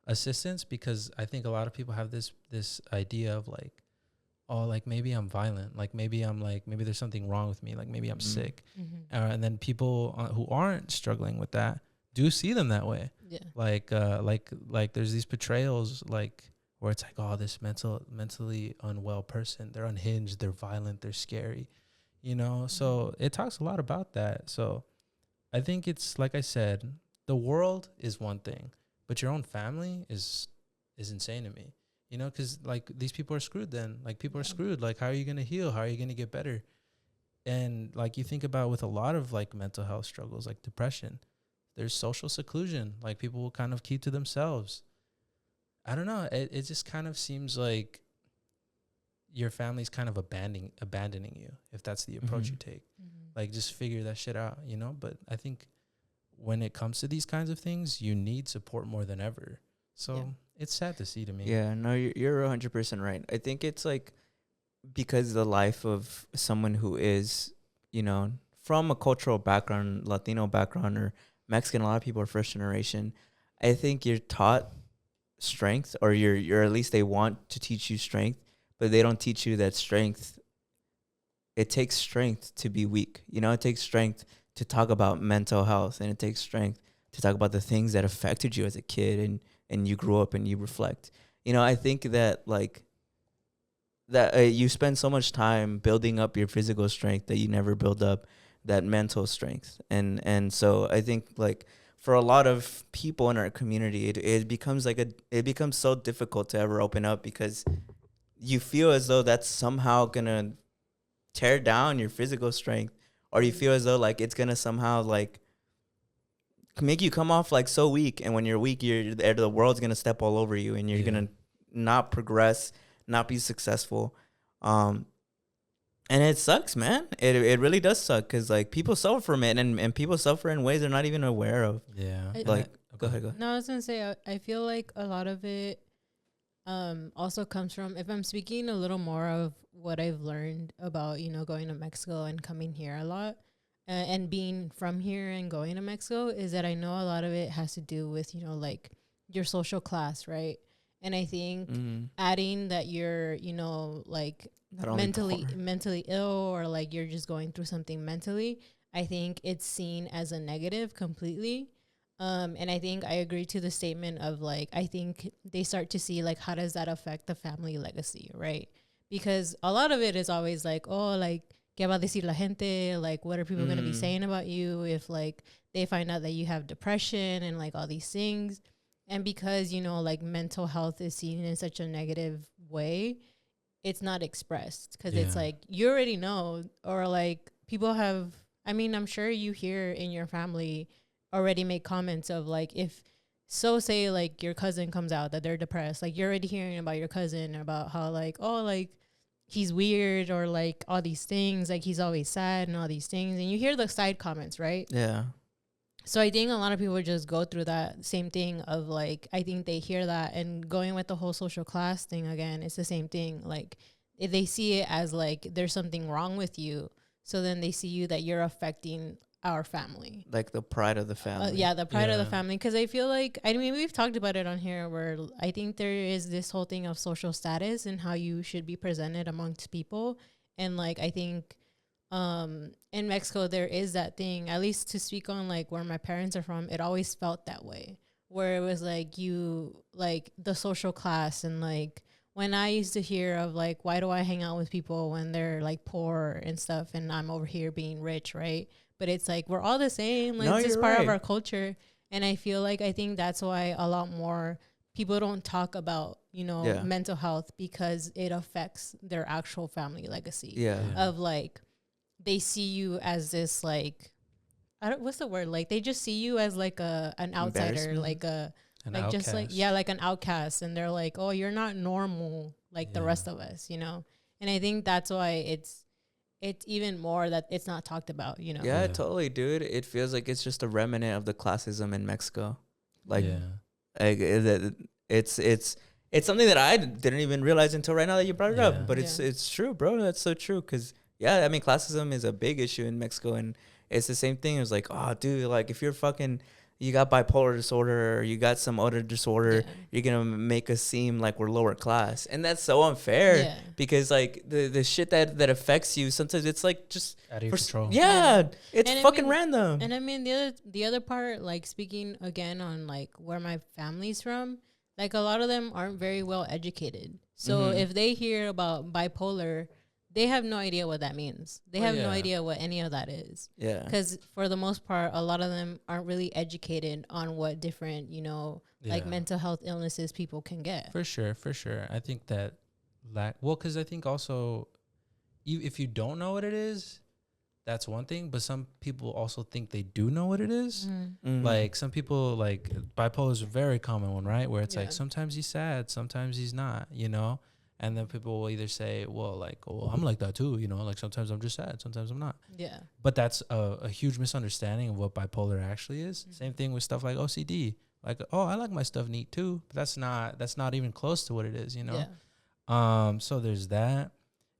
assistance, because I think a lot of people have this idea of like, oh, like maybe I'm violent, like maybe there's something wrong with me, like maybe I'm sick, and then people who aren't struggling with that do see them that way.
Yeah.
Like there's these portrayals like where it's like, oh, this mentally unwell person, they're unhinged, they're violent, they're scary, you know. So it talks a lot about that. So I think it's, like I said, the world is one thing, but your own family is insane to me. You know, because, like, these people are screwed then. Like, people are screwed. Like, how are you going to heal? How are you going to get better? And, like, you think about with a lot of, like, mental health struggles, like depression, there's social seclusion. Like, people will kind of keep to themselves. I don't know. It just kind of seems like your family's kind of abandoning you, if that's the approach you take. Like, just figure that shit out, you know? But I think when it comes to these kinds of things, you need support more than ever. So it's sad to see to me.
Yeah, no, you're 100% right. I think it's like, because the life of someone who is, you know, from a cultural background, Latino background or Mexican, a lot of people are first generation. I think you're taught strength, or you're at least they want to teach you strength, but they don't teach you that strength. It takes strength to be weak. You know, it takes strength to talk about mental health, and it takes strength to talk about the things that affected you as a kid and you grew up and you reflect. You know, I think that like that you spend so much time building up your physical strength that you never build up that mental strength. And so I think like for a lot of people in our community, it becomes it becomes so difficult to ever open up, because you feel as though that's somehow gonna tear down your physical strength, or you feel as though like it's gonna somehow like make you come off like so weak, and when you're weak, the world's gonna step all over you, and you're gonna not progress, not be successful, and it sucks, man. It really does suck, because like people suffer from it, and people suffer in ways they're not even aware of.
Yeah,
Like go ahead.
No, I was gonna say I feel like a lot of it also comes from, if I'm speaking a little more of what I've learned about, you know, going to Mexico and coming here a lot. And being from here and going to Mexico, is that I know a lot of it has to do with, you know, like your social class, right? And I think adding that you're, you know, like mentally ill, or like you're just going through something mentally, I think it's seen as a negative completely. And I think I agree to the statement of like, I think they start to see like, how does that affect the family legacy, right? Because a lot of it is always like, oh, like, ¿qué va a decir la gente? Like, what are people going to be saying about you if, like, they find out that you have depression and, like, all these things? And because, you know, like, mental health is seen in such a negative way, it's not expressed. Because it's like, you already know, or, like, people have, I mean, I'm sure you hear in your family already make comments of like, if so say like your cousin comes out that they're depressed, like you're already hearing about your cousin about how like, oh, like he's weird or like all these things, like he's always sad and all these things, and you hear the side comments, right?
Yeah.
So I think a lot of people just go through that same thing of like, I think they hear that, and going with the whole social class thing again, it's the same thing. Like if they see it as like there's something wrong with you, so then they see you that you're affecting our family.
Like the pride of the family.
Yeah, the pride of the family. Because I feel like, I mean, we've talked about it on here where I think there is this whole thing of social status and how you should be presented amongst people. And like, I think in Mexico, there is that thing, at least to speak on like where my parents are from, it always felt that way, where it was like you, like the social class. And like when I used to hear of like, why do I hang out with people when they're like poor and stuff and I'm over here being rich, right? But it's like, we're all the same. Like, it's just part of our culture. And I feel like, I think that's why a lot more people don't talk about, you know, mental health, because it affects their actual family legacy.
Yeah.
Of like, they see you as this, like, what's the word? Like, they just see you as like an outsider, like an outcast. Just like, like an outcast. And they're like, oh, you're not normal like the rest of us, you know? And I think that's why it's even more that it's not talked about, you know?
Yeah, totally, dude. It feels like it's just a remnant of the classism in Mexico. Like, it's something that I didn't even realize until right now that you brought it up. But it's true, bro. That's so true. Because, I mean, classism is a big issue in Mexico. And it's the same thing. It's like, oh, dude, like if you're you got bipolar disorder or you got some other disorder, you're going to make us seem like we're lower class. And that's so unfair because like the shit that affects you, sometimes it's like just
out of your control.
Yeah, it's
and
fucking random.
And I mean, the other part, like speaking again on like where my family's from, like a lot of them aren't very well educated. So if they hear about bipolar, they have no idea what that means. They have no idea what any of that is. Yeah. Because for the most part, a lot of them aren't really educated on what different, you know, like mental health illnesses people can get.
For sure. I think that because I think also, if you don't know what it is, that's one thing. But some people also think they do know what it is. Like some people, like bipolar is a very common one, right? Where it's like sometimes he's sad, sometimes he's not, you know? And then people will either say, well, like, oh, I'm like that too, you know, like sometimes I'm just sad, sometimes I'm not. Yeah. But that's a huge misunderstanding of what bipolar actually is. Same thing with stuff like OCD. Like, oh, I like my stuff neat too, but that's not even close to what it is, you know? Yeah. So there's that.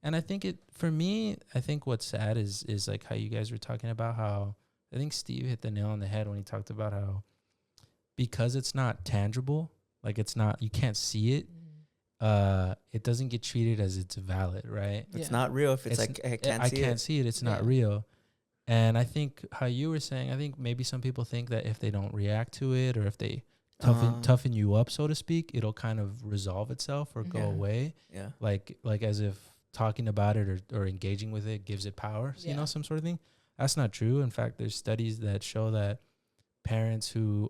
And I think for me, I think what's sad is like how you guys were talking about how, I think Steve hit the nail on the head when he talked about how, because it's not tangible, like you can't see it. It doesn't get treated as it's valid, right?
It's not real if it's like I can't see it.
It's not real. And I think how you were saying, I think maybe some people think that if they don't react to it or if they toughen you up, so to speak, it'll kind of resolve itself or go away. Yeah. Like as if talking about it or engaging with it gives it power, you know, some sort of thing. That's not true. In fact, there's studies that show that parents who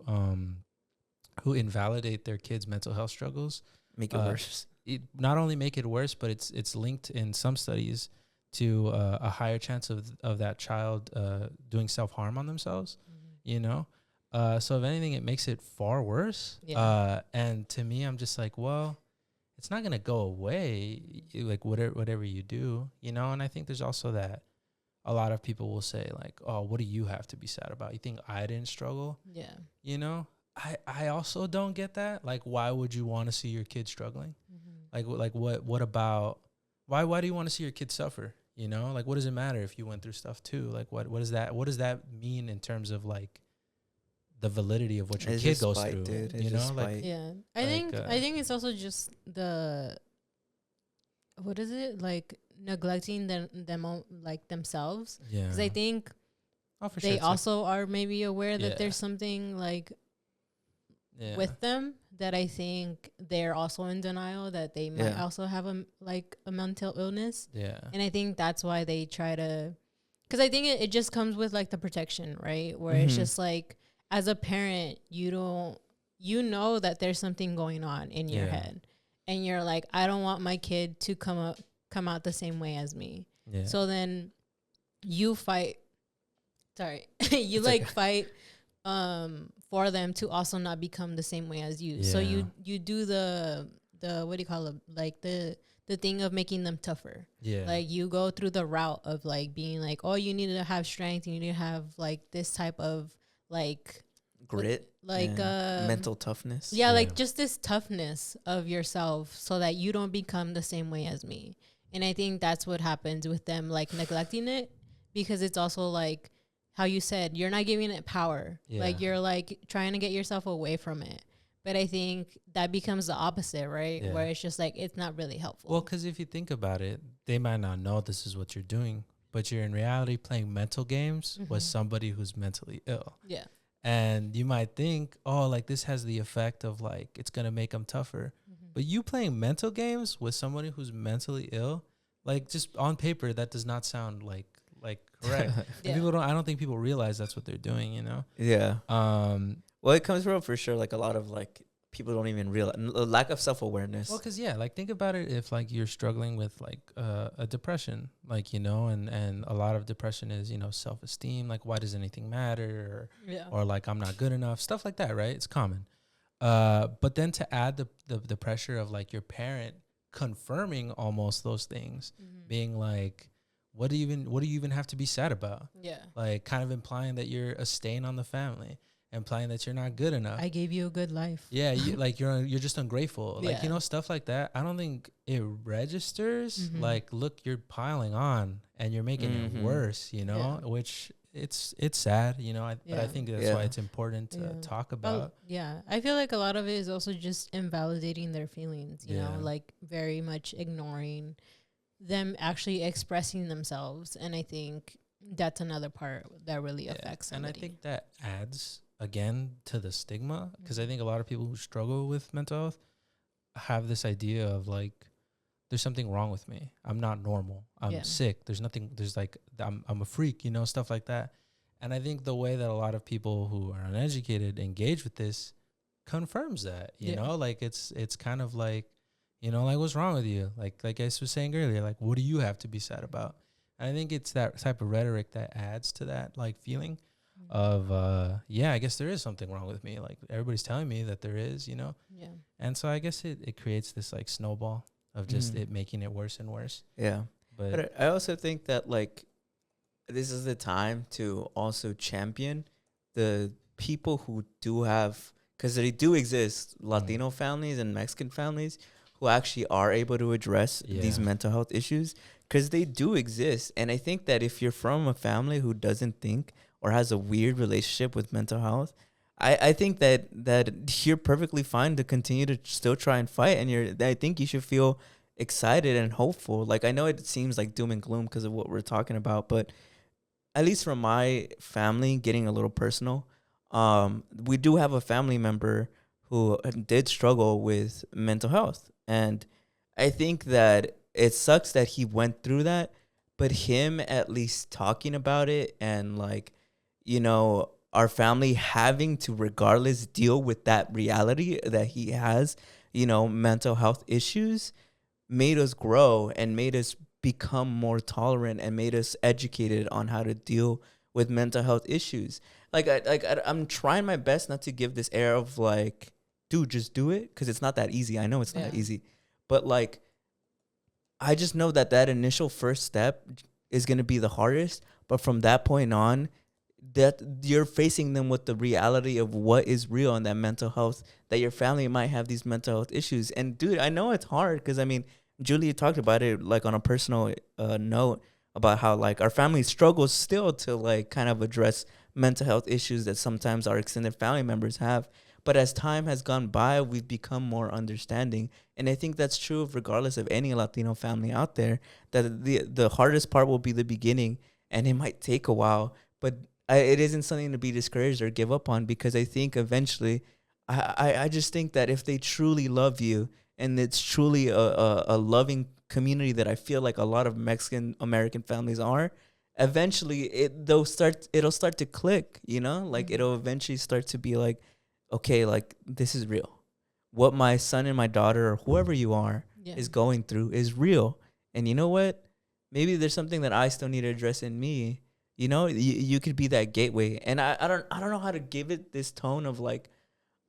invalidate their kids' mental health struggles
make it worse.
It not only make it worse, but it's linked in some studies to a higher chance of that child doing self-harm on themselves, you know? So if anything, it makes it far worse. Yeah. And to me, I'm just like, well, it's not going to go away, like whatever you do, you know? And I think there's also that a lot of people will say like, oh, what do you have to be sad about? You think I didn't struggle? Yeah. You know? I also don't get that. Like, why would you want to see your kid struggling? Like what about, why do you want to see your kid suffer? You know, like, what does it matter if you went through stuff too? Like, what does that mean in terms of like the validity of what your kid goes through? Dude. You know, like,
yeah, I think it's also just what is it, like neglecting them like themselves. Yeah, because I think they also are maybe aware that there's something like with them that I think they're also in denial that they might also have a mental illness. Yeah. And I think that's why they try to, because I think it just comes with like the protection, right? Where it's just like, as a parent, you know that there's something going on in your head, and you're like, I don't want my kid to come out the same way as me. Yeah. So then you fight. Sorry, you fight for them to also not become the same way as you. So you do the what do you call it, like the thing of making them tougher.
Yeah.
Like you go through the route of like being like, oh, you need to have strength, you need to have like this type of like
Grit,
like
mental toughness.
yeah, like just this toughness of yourself so that you don't become the same way as me. And I think that's what happens with them like neglecting it, because it's also like how you said, you're not giving it power. Like you're like trying to get yourself away from it. But I think that becomes the opposite, right? Where it's just like, it's not really helpful.
Well, because if you think about it, they might not know this is what you're doing, but you're in reality playing mental games with somebody who's mentally ill.
Yeah.
And you might think, oh, like this has the effect of like, it's going to make them tougher. But you playing mental games with somebody who's mentally ill, like just on paper, that does not sound like correct. People don't, I don't think people realize that's what they're doing, you know?
Yeah. Well, it comes from for sure, like a lot of like people don't even realize a lack of self-awareness.
Well, because like think about it, if like you're struggling with like a depression, like, you know, and a lot of depression is, you know, self-esteem, like why does anything matter, or like I'm not good enough, stuff like that, right? It's common. But then to add the pressure of like your parent confirming almost those things, being like, what do you even have to be sad about? Like kind of implying that you're a stain on the family, implying that you're not good enough.
I gave you a good life.
Yeah, like you're just ungrateful. Like, you know, stuff like that. I don't think it registers. Like, look, you're piling on and you're making it worse, you know, which it's sad, you know. But I think that's why it's important to talk about.
I feel like a lot of it is also just invalidating their feelings, you know, like very much ignoring them actually expressing themselves. And I think that's another part that really affects somebody.
And I think that adds again to the stigma, because I think a lot of people who struggle with mental health have this idea of like, there's something wrong with me, I'm not normal, I'm sick, there's like I'm a freak, you know, stuff like that. And I think the way that a lot of people who are uneducated engage with this confirms that, you know, like it's kind of like, you know, like what's wrong with you, like I was saying earlier, like what do you have to be sad about? And I think it's that type of rhetoric that adds to that like feeling of I guess there is something wrong with me, like everybody's telling me that there is, you know. And so I guess it creates this like snowball of just it making it worse and worse. But
I also think that like this is the time to also champion the people who do have, because they do exist, Latino families and Mexican families who actually are able to address these mental health issues, because they do exist. And I think that if you're from a family who doesn't think or has a weird relationship with mental health, I think that you're perfectly fine to continue to still try and fight. And I think you should feel excited and hopeful. Like, I know it seems like doom and gloom because of what we're talking about, but at least from my family, getting a little personal, we do have a family member who did struggle with mental health. And I think that it sucks that he went through that, but him at least talking about it and like, you know, our family having to regardless deal with that reality that he has, you know, mental health issues, made us grow and made us become more tolerant and made us educated on how to deal with mental health issues. I'm trying my best not to give this air of like, dude, just do it, because it's not that easy. I know it's not that easy, but like, I just know that initial first step is going to be the hardest. But from that point on, that you're facing them with the reality of what is real and that mental health, that your family might have these mental health issues. And dude, I know it's hard because I mean, Julia talked about it like on a personal note about how like our family struggles still to like kind of address mental health issues that sometimes our extended family members have. But as time has gone by, we've become more understanding. And I think that's true regardless of any Latino family out there, that the hardest part will be the beginning, and it might take a while, but it isn't something to be discouraged or give up on, because I think eventually, I just think that if they truly love you, and it's truly a loving community that I feel like a lot of Mexican American families are, eventually it'll start to click, you know, like it'll eventually start to be like, okay, like this is real. What my son and my daughter or whoever you are is going through is real. And you know what? Maybe there's something that I still need to address in me, You know, you could be that gateway. And I don't know how to give it this tone of like,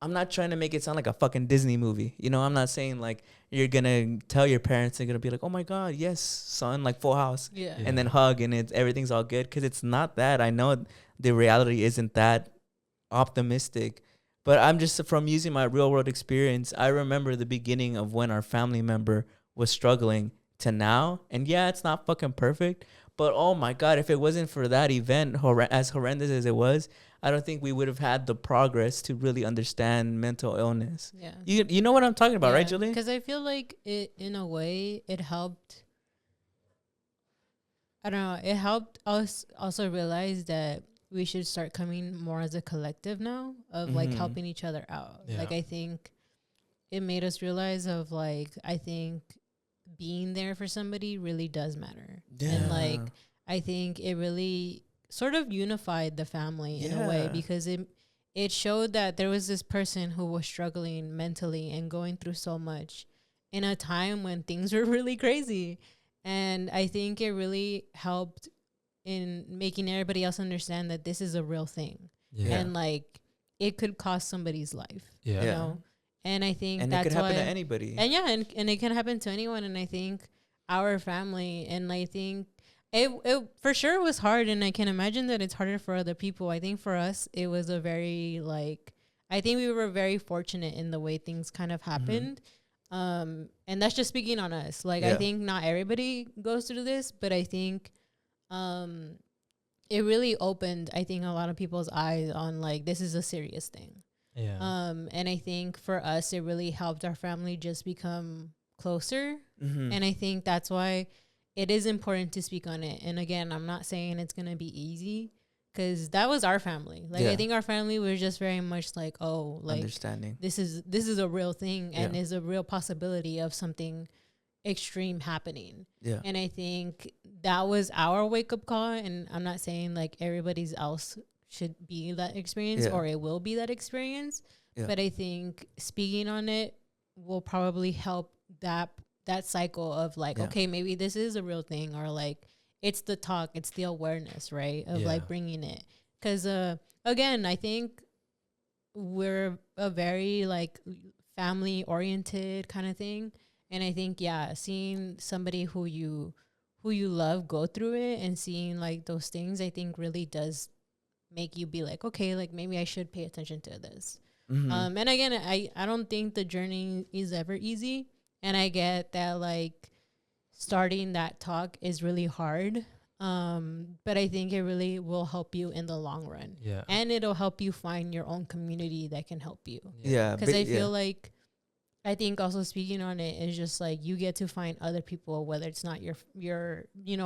I'm not trying to make it sound like a fucking Disney movie. You know, I'm not saying like you're gonna tell your parents they're gonna be like, oh my god, yes, son, like Full House,
Yeah.
and then hug and everything's all good, because it's not that. I know the reality isn't that optimistic, but I'm just from using my real world experience. I remember the beginning of when our family member was struggling to now, and yeah, it's not fucking perfect, but oh my god, if it wasn't for that event, as horrendous as it was, I don't think we would have had the progress to really understand mental illness.
Yeah.
You know what I'm talking about, right, Julie?
Because I feel like it, in a way, it helped. I don't know. It helped us also realize that we should start coming more as a collective now of like helping each other out.
Yeah.
Like I think it made us realize of like, I think being there for somebody really does matter. And like I think it really sort of unified the family in a way, because it showed that there was this person who was struggling mentally and going through so much in a time when things were really crazy. And I think it really helped in making everybody else understand that this is a real thing.
Yeah.
And like it could cost somebody's life.
Yeah.
You know? And I think
And
that's
it could happen
why,
to anybody.
and yeah, and it can happen to anyone. And I think our family, and I think it for sure was hard, and I can imagine that it's harder for other people. I think for us, it was a very like, I think we were very fortunate in the way things kind of happened. And that's just speaking on us. Like, I think not everybody goes through this, but I think it really opened, I think, a lot of people's eyes on like, this is a serious thing.
Yeah.
And I think for us, it really helped our family just become closer. And I think that's why it is important to speak on it. And again, I'm not saying it's going to be easy, because that was our family. Like, I think our family was just very much like, oh, like
Understanding.
this is a real thing, and is a real possibility of something extreme happening.
Yeah.
And I think that was our wake up call. And I'm not saying like everybody's else should be that experience or it will be that experience. But I think speaking on it will probably help that cycle of like, okay, maybe this is a real thing, or like it's the talk, it's the awareness, right? Of like bringing it. Because again, I think we're a very like family oriented kind of thing. And I think, seeing somebody who you love go through it and seeing like those things, I think really does make you be like, okay, like maybe I should pay attention to this. And again, I don't think the journey is ever easy. And I get that like starting that talk is really hard. But I think it really will help you in the long run. Yeah. And it'll help you find your own community that can help you.
Yeah.
Because I feel like, I think also speaking on it is just like you get to find other people, whether it's not your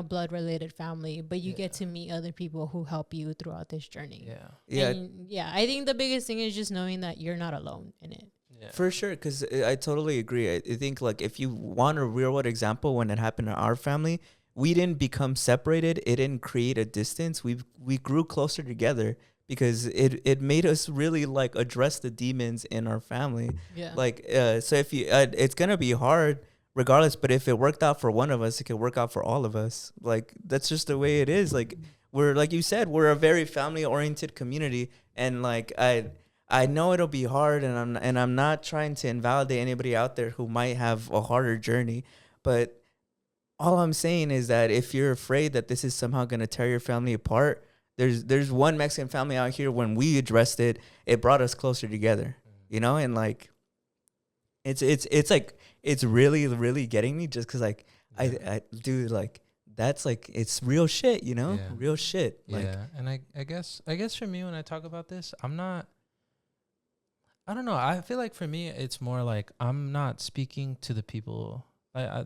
blood related family, but you get to meet other people who help you throughout this journey. Yeah. I think the biggest thing is just knowing that you're not alone in it.
Yeah. For sure, because I totally agree. I think like if you want a real world example, when it happened to our family, we didn't become separated. It didn't create a distance. We grew closer together, because it made us really like address the demons in our family. Yeah. Like so if you it's gonna be hard regardless, but if it worked out for one of us, it could work out for all of us. Like that's just the way it is. Like we're, like you said, we're a very family oriented community, and like I know it'll be hard, and I'm not trying to invalidate anybody out there who might have a harder journey, but all I'm saying is that if you're afraid that this is somehow going to tear your family apart, there's one Mexican family out here, when we addressed it, it brought us closer together, you know? And like, it's like, it's really, really getting me, just cause like, I do like, that's like, it's real shit, you know? Yeah. Real shit. Like,
yeah. And I guess for me, when I talk about this, I don't know. I feel like for me, it's more like I'm not speaking to the people.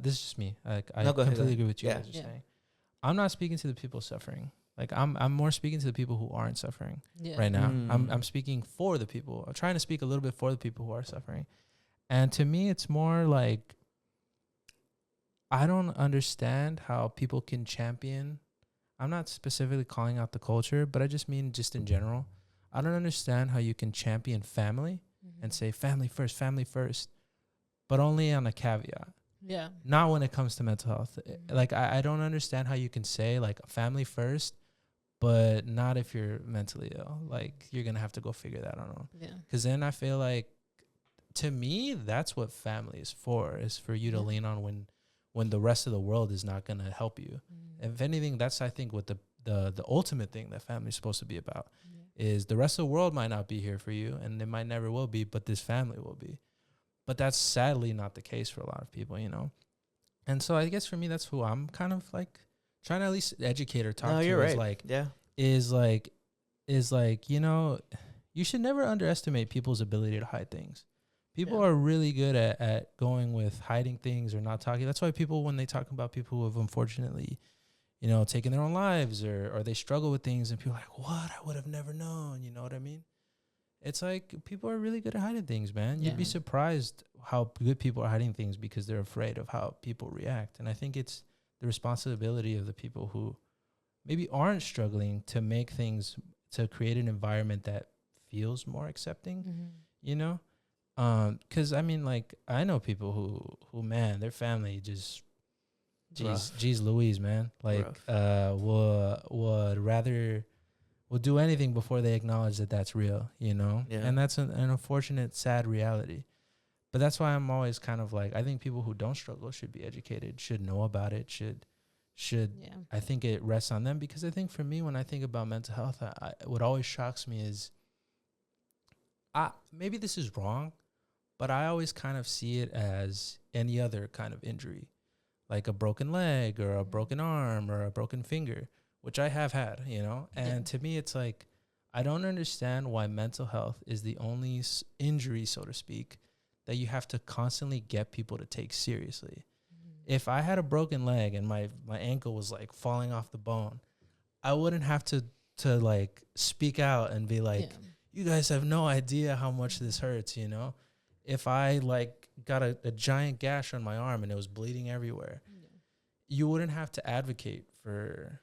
This is just me. Like I completely agree with you guys saying. I'm not speaking to the people suffering. Like I'm more speaking to the people who aren't suffering right now. I'm speaking for the people. I'm trying to speak a little bit for the people who are suffering. And to me, it's more like I don't understand how people can champion. I'm not specifically calling out the culture, but I just mean just in general. I don't understand how you can champion family and say family first, but only on a caveat. Yeah. Not when it comes to mental health. Like I don't understand how you can say like family first, but not if you're mentally ill. Like, you're gonna have to go figure that out.
Yeah.
Because then I feel like, to me, that's what family is for. Is for you to lean on when the rest of the world is not gonna help you. If anything, that's, I think, what the ultimate thing that family is supposed to be about. Is the rest of the world might not be here for you, and it might never will be, but this family will be. But that's sadly not the case for a lot of people, you know. And so I guess for me, that's who I'm kind of like trying to at least educate or talk to.
You're
is
right.
like,
Yeah.
is like, you know, you should never underestimate people's ability to hide things. People are really good at going with hiding things or not talking. That's why people, when they talk about people who have unfortunately, you know, taken their own lives or they struggle with things, and people are like, what? I would have never known. You know what I mean? It's like, people are really good at hiding things, man. You'd be surprised how good people are hiding things because they're afraid of how people react. And I think it's the responsibility of the people who maybe aren't struggling to make things, to create an environment that feels more accepting, you know? Because, I mean, like, I know people who, man, their family just, geez Louise, man. Like, will do anything before they acknowledge that that's real, you know?
Yeah.
And that's an unfortunate, sad reality. But that's why I'm always kind of like, I think people who don't struggle should be educated, should know about it, should I think it rests on them. Because I think for me, when I think about mental health, what always shocks me is, maybe this is wrong, but I always kind of see it as any other kind of injury, like a broken leg or a broken arm or a broken finger, which I have had, you know? And to me, it's like, I don't understand why mental health is the only injury, so to speak, that you have to constantly get people to take seriously. If I had a broken leg and my ankle was like falling off the bone, I wouldn't have to like speak out and be like, you guys have no idea how much this hurts, you know? If I like got a giant gash on my arm and it was bleeding everywhere, you wouldn't have to advocate for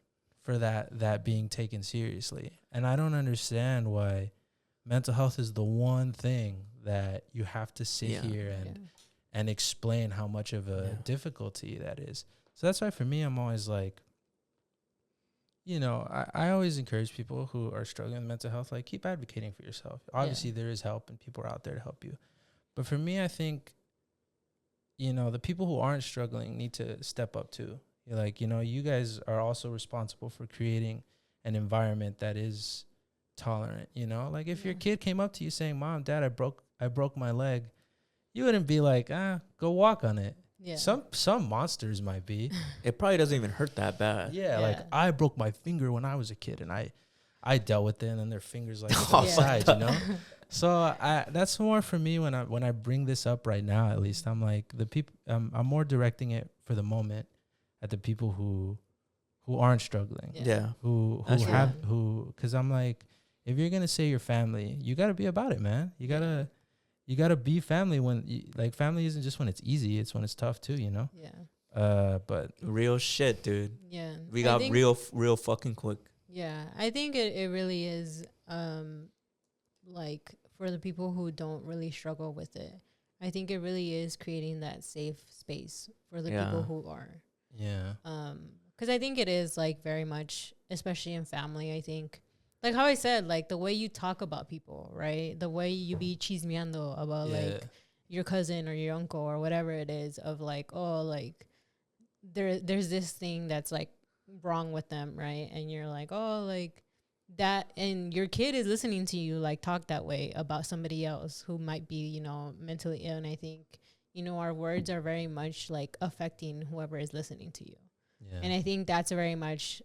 that being taken seriously. And I don't understand why mental health is the one thing that you have to sit here and explain how much of a difficulty that is. So that's why for me, I'm always like, you know, I always encourage people who are struggling with mental health, like, keep advocating for yourself. Obviously there is help and people are out there to help you. But for me, I think, you know, the people who aren't struggling need to step up too. Like, you know, you guys are also responsible for creating an environment that is tolerant, you know? Like, if your kid came up to you saying, Mom, Dad, I broke my leg, you wouldn't be like, go walk on it. Yeah. Some monsters might be.
It probably doesn't even hurt that bad.
Yeah, like, I broke my finger when I was a kid, and I dealt with it, and then their fingers like to the side, you know? So that's more for me when I bring this up right now. At least I'm like, the people. I'm more directing it for the moment at the people who aren't struggling.
Yeah.
Because I'm like, if you're gonna say your family, you gotta be about it, man. You gotta be family like, family isn't just when it's easy; it's when it's tough too, you know.
Yeah.
But
real shit, dude.
Yeah.
We got real fucking quick.
Yeah, I think it really is. Like, for the people who don't really struggle with it, I think it really is creating that safe space for the people who are.
Yeah.
Because I think it is, like, very much, especially in family, I think, like how I said, like, the way you talk about people, right? The way you be chismeando about like your cousin or your uncle or whatever it is, of like, oh, like there's this thing that's like wrong with them, right? And you're like, oh, like that, and your kid is listening to you like talk that way about somebody else who might be, you know, mentally ill. And I think, you know, our words are very much like affecting whoever is listening to you. Yeah. And I think that's very much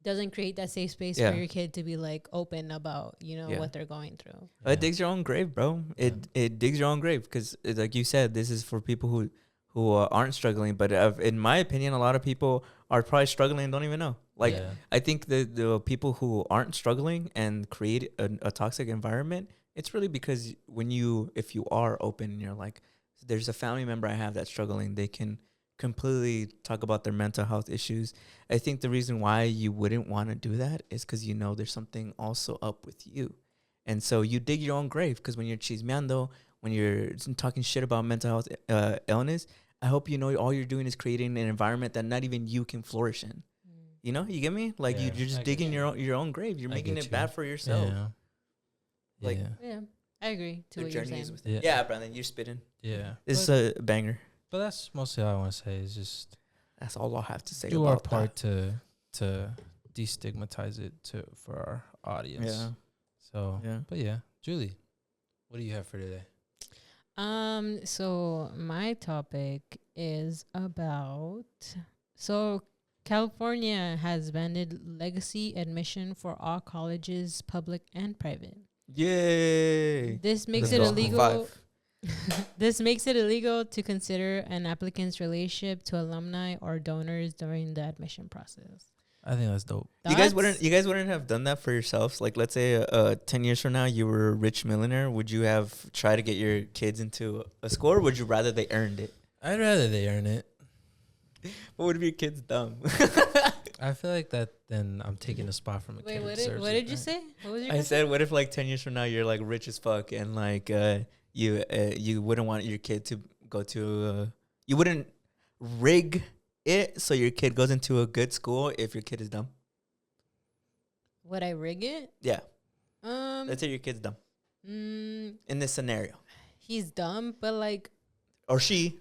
doesn't create that safe space for your kid to be like open about, you know, what they're going through.
It digs your own grave, bro. It digs your own grave, because like you said, this is for people who aren't struggling. But in my opinion, a lot of people are probably struggling and don't even know. Like, I think the people who aren't struggling and create a toxic environment, it's really because if you are open and you're like, there's a family member I have that's struggling, they can completely talk about their mental health issues. I think the reason why you wouldn't want to do that is because you know there's something also up with you. And so you dig your own grave, because when you're chismeando, when you're talking shit about mental health illness, I hope you know all you're doing is creating an environment that not even you can flourish in. You know, you get me? Like
Yeah,
you're
I
just
get
digging
you.
your own grave. You're
I
making
get
it
you.
bad for yourself.
Yeah.
Like,
yeah.
Yeah, I agree to
The
what you're
journey is
saying.
within.
Yeah.
Yeah, Brandon, you're spitting.
Yeah.
It's
But,
a banger.
but that's mostly all I want to say is just
That's all I'll have to say
do our
about
part to destigmatize it for our audience.
Yeah.
So,
Yeah.
but yeah, Julie, what do you have for today?
So my topic is about California has banned legacy admission for all colleges, public and private.
Yay.
This makes
Let's
it
go.
illegal. This makes it illegal to consider an applicant's relationship to alumni or donors during the admission process.
I think that's dope.
You guys wouldn't have done that for yourselves? Like, let's say 10 years from now you were a rich millionaire. Would you have tried to get your kids into a school, or would you rather they earned it?
I'd rather they earn it.
What would if your kid's dumb?
I feel like that then I'm taking a spot from a
Wait,
kid. who
what
deserves
did
it,
you
right?
say? What was your
I
question?
said, what if like 10 years from now you're like rich as fuck and like you wouldn't want your kid to go to you wouldn't rig it so your kid goes into a good school if your kid is dumb?
Would I rig it?
Yeah. Let's say your kid's dumb in this scenario.
He's dumb, but like,
Or she.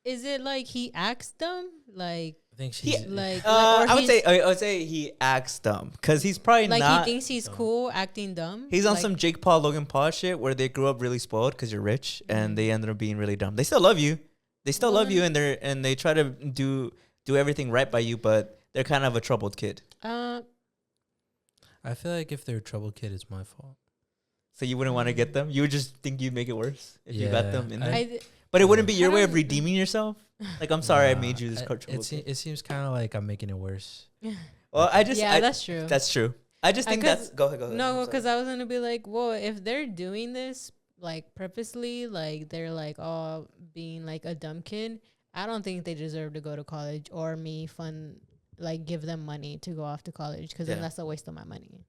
is it like he acts dumb? Like,
I think she's
like, or
I
he's-
would say he acts dumb because he's probably
like
not.
he thinks he's cool acting dumb.
He's on
Like,
some Jake Paul, Logan Paul shit where they grew up really spoiled because you're rich and they ended up being really dumb. They still love you. They still love you, and they try to do everything right by you, but they're kind of a troubled kid.
I feel like if they're a troubled kid, it's my fault.
So you wouldn't want to get them. You would just think you'd make it worse if you got them in there. But it wouldn't be your way of redeeming yourself. Like, I'm sorry, I made you this troubled kid.
It seems kind of like I'm making it worse.
Well,
that's true.
That's true. I just think that's go ahead.
No, because I was gonna be like, well, if they're doing this like purposely, like they're like all being like a dumb kid, I don't think they deserve to go to college or give them money to go off to college because then that's a waste of my money.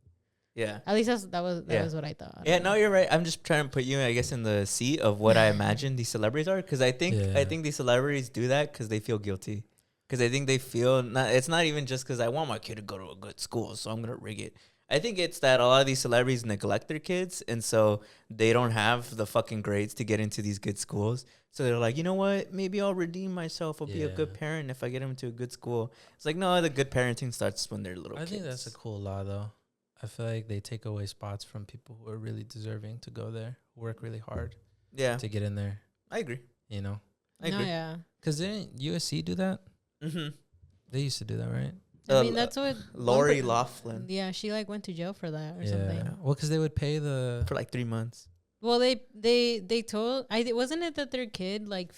Yeah.
At least that was what I thought.
Yeah, no, you're right. I'm just trying to put you, I guess, in the seat of what I imagine these celebrities are, because I think these celebrities do that because they feel guilty, because I think they feel it's not even just because I want my kid to go to a good school, so I'm gonna rig it. I think it's that a lot of these celebrities neglect their kids, and so they don't have the fucking grades to get into these good schools. So they're like, you know what? Maybe I'll redeem myself. I'll be a good parent if I get them into a good school. It's like, no, the good parenting starts when they're little kids.
I think that's a cool law, though. I feel like they take away spots from people who are really deserving to go there, work really hard to get in there.
I agree.
You know?
I agree.
Yeah.
Because didn't USC do that?
Mm-hmm.
They used to do that, right?
I mean, that's what
Lori Loughlin.
Yeah, she like went to jail for that or
Yeah.
something.
Well, because they would pay
For like 3 months.
Well, they told wasn't it that their kid like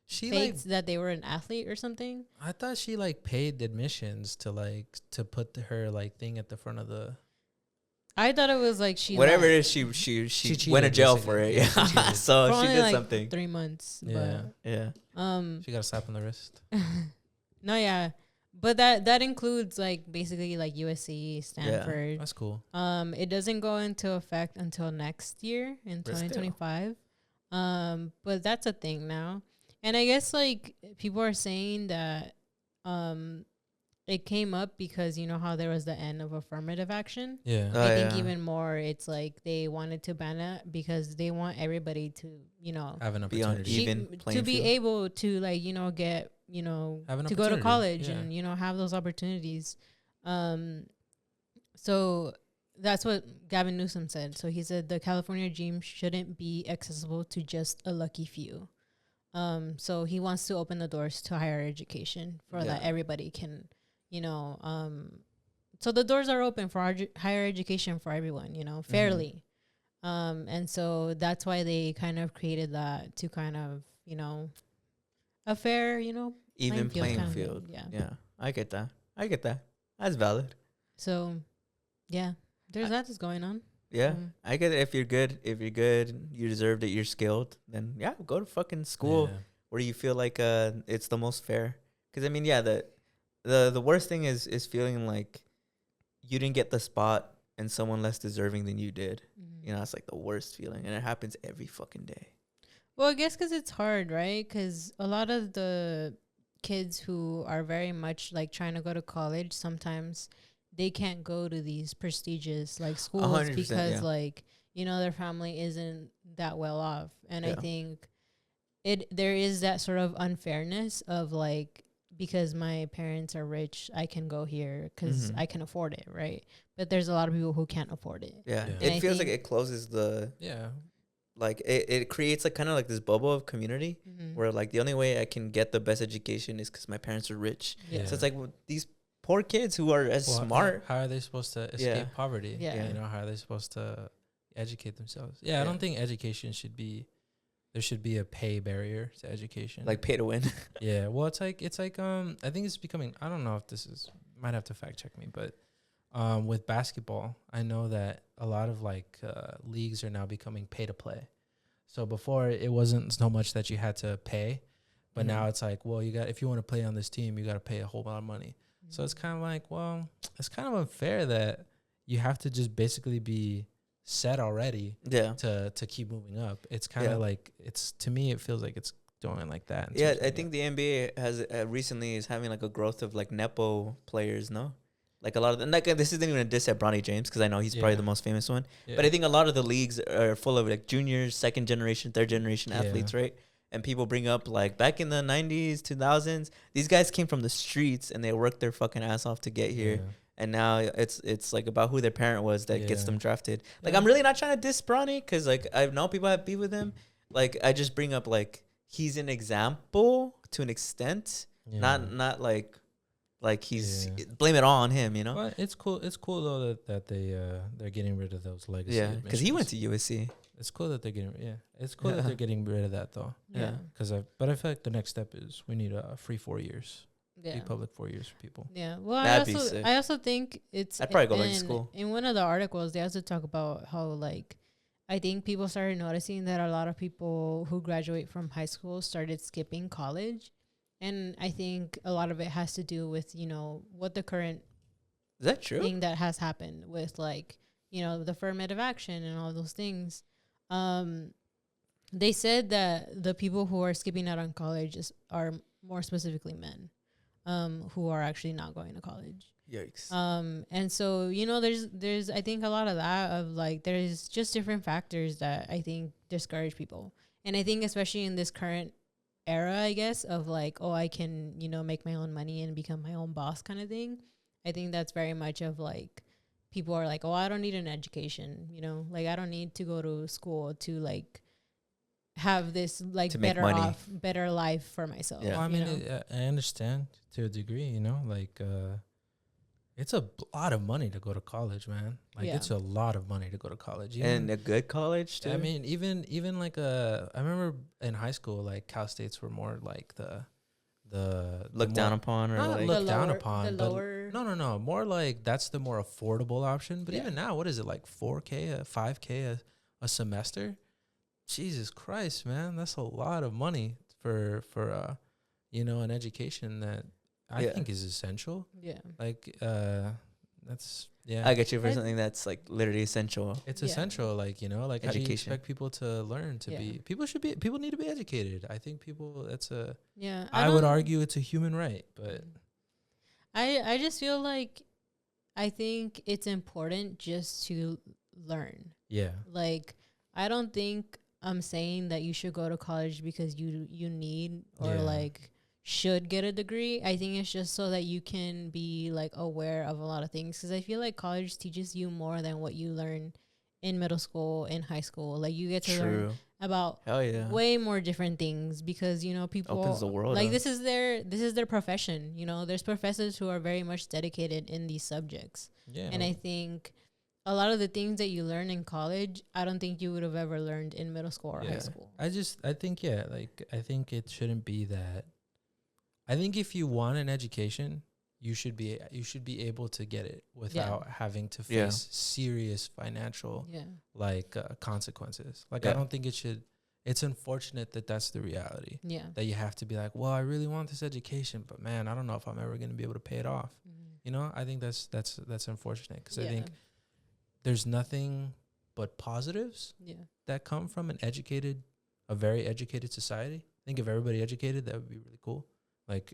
she
faked that they were an athlete or something?
I thought she like paid admissions to put her like thing at the front of the.
I thought it was like she
whatever
like,
it is, she
cheated,
went to jail
basically.
for it.
Yeah,
Yeah,
she cheated.
so
for
she
only,
did
like,
something.
3 months.
Yeah.
Yeah.
But,
She got a slap on the wrist.
no, yeah, but that includes like basically like USC, Stanford.
That's cool.
It doesn't go into effect until next year in 2025. But that's a thing now. And I guess like people are saying that it came up because you know how there was the end of affirmative action.
Yeah.
Oh,
I think even more it's like they wanted to ban it because they want everybody to, you know,
Have an
Be on
opportunity.
even playing
to be
field.
able to like, you know, get, you know,
Have an
to go to
opportunity,
college
yeah.
and, you know, have those opportunities. So that's what Gavin Newsom said. So he said the California dream shouldn't be accessible to just a lucky few. So he wants to open the doors to higher education for that everybody can, you know, so the doors are open for higher education for everyone, you know, fairly. And so that's why they kind of created that to kind of, you know, a fair, you know,
Even playing
kind of
field.
thing. Yeah.
Yeah. I get that. That's valid.
So, yeah, there's that is going on.
Yeah. I get it. If you're good, you deserved it, you're skilled, then yeah, go to fucking school where you feel like it's the most fair. Because I mean, yeah, the worst thing is feeling like you didn't get the spot and someone less deserving than you did. You know, it's like the worst feeling, and it happens every fucking day.
Well, I guess because it's hard, right? Because a lot of the kids who are very much like trying to go to college, sometimes they can't go to these prestigious like schools
100%,
because
yeah.
like, you know, their family isn't that well off. And I
Yeah.
think there is that sort of unfairness of like, because my parents are rich, I can go here because
Mhm.
I can afford it, right? But there's a lot of people who can't afford it.
Yeah.
Yeah.
And
It
I
feels like
think-
it closes the,
Yeah.
like it creates like kind of like this bubble of community
Mhm.
where like the only way I can get the best education is because my parents are rich.
Yeah.
So it's like these poor kids who are as
Well,
smart.
How are they supposed to escape
Yeah.
poverty?
Yeah.
You know, how are they supposed to educate themselves? Yeah, I
Yeah.
don't think education should be. There should be a pay barrier to education.
Like pay to win.
yeah. Well, it's like I think it's becoming. I don't know if this is. Might have to fact check me, but with basketball, I know that a lot of like leagues are now becoming pay to play. So before it wasn't so much that you had to pay, but now
Mhm.
it's like, well, if you want to play on this team, you got to pay a whole lot of money. So it's kind of like, well, it's kind of unfair that you have to just basically be set already
Yeah.
to keep moving up. It's kind of
Yeah.
like to me, it feels like it's doing like that. in
Yeah,
terms of
I think the NBA has recently is having like a growth of like nepo players. No, like a lot of them. Like this isn't even a diss at Bronny James because I know he's probably
Yeah.
the most famous one.
yeah.
But I think a lot of the leagues are full of like juniors, second generation, third generation
Yeah.
athletes, right? And people bring up like back in the 90s, 2000s, these guys came from the streets and they worked their fucking ass off to get here.
Yeah.
And now it's like about who their parent was that gets
Yeah.
them drafted. Like
Yeah.
I'm really not trying to diss Bronny because like I know people have beef with him. Like I just bring up like he's an example to an extent,
Yeah.
not like he's
Yeah.
blame it all on him, you know?
But it's cool. It's cool though that they're getting rid of those legacy.
Yeah, because he went
admissions.
to USC.
It's cool that they're getting. Yeah, it's cool that
Yeah.
they're getting rid of that though.
Yeah.
But I feel like the next step is we need a free 4 years,
Yeah.
free public 4 years for people.
Yeah. Well,
That'd be sick.
I also think it's.
I'd probably go back to
in-
school.
In one of the articles, they also talk about how like, I think people started noticing that a lot of people who graduate from high school started skipping college, and I think a lot of it has to do with, you know, what the current
Is that true?
thing that has happened with like, you know, the affirmative action and all those things. They said that the people who are skipping out on college are more specifically men, who are actually not going to college.
Yikes.
And so, you know, there's I think a lot of that of like there's just different factors that I think discourage people. And I think especially in this current era, I guess, of like, oh, I can, you know, make my own money and become my own boss kind of thing. I think that's very much of like people are like, oh, I don't need an education, you know, like I don't need to go to school to like have this like
To make
better life for myself.
Yeah.
Well, I
you
mean,
know?
I understand to a degree. You know, like it's a lot of money to go to college, man. Like
Yeah.
it's a lot of money to go to college.
And a good college too.
I mean, even like I remember in high school, like Cal States were more like the
looked down upon or
not
like
looked down upon,
the
but
lower.
no, more like that's the more affordable option. But
Yeah.
even now, what is it like 4K, 5K a semester? Jesus Christ, man, that's a lot of money for you know, an education that I
Yeah.
think is essential.
Yeah.
Like that's yeah.
I get you for
I-
something that's like literally essential.
It's
Yeah.
essential, like, you know, like how do you
Education.
expect people to learn to
Yeah.
be people need to be educated. I think
Yeah.
I would
don't-
argue it's a human right, but
I just feel like I think it's important just to learn.
yeah.
Like I don't think I'm saying that you should go to college because you need or
Yeah.
like should get a degree. I think it's just so that you can be like aware of a lot of things, because I feel like college teaches you more than what you learn in middle school, in high school. Like you get to learn
True.
about
Hell yeah.
way more different things, because you know people
Opens the world
like
up.
this is their profession. You know, there's professors who are very much dedicated in these subjects.
Yeah.
And I think a lot of the things that you learn in college, I don't think you would have ever learned in middle school or high
Yeah.
school.
I think I think it shouldn't be that. I think if you want an education, you should be able to get it without having to face
Yeah.
serious financial
Yeah.
like consequences. Like
Yeah.
I don't think it should. It's unfortunate that that's the reality.
Yeah.
That you have to be like, well, I really want this education, but man, I don't know if I'm ever going to be able to pay it off.
Mhm.
You know, I think that's unfortunate, because I
Yeah.
think there's nothing but positives
Yeah.
that come from a very educated society. I think if everybody educated, that would be really cool. Like,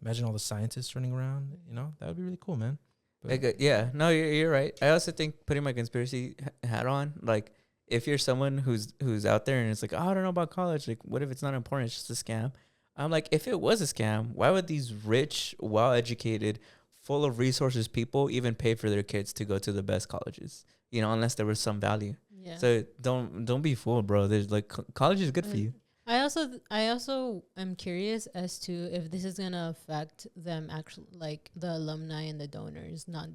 imagine all the scientists running around. You know, that would be really cool, man. But
Like, yeah, no, you're right. I also think putting my conspiracy hat on, like, if you're someone who's out there and it's like, oh, I don't know about college. Like, what if it's not important? It's just a scam. I'm like, if it was a scam, why would these rich, well-educated, full of resources people even pay for their kids to go to the best colleges? You know, unless there was some value.
Yeah.
So don't be fooled, bro. There's like college is good for you.
I also am curious as to if this is gonna affect them actually, like the alumni and the donors not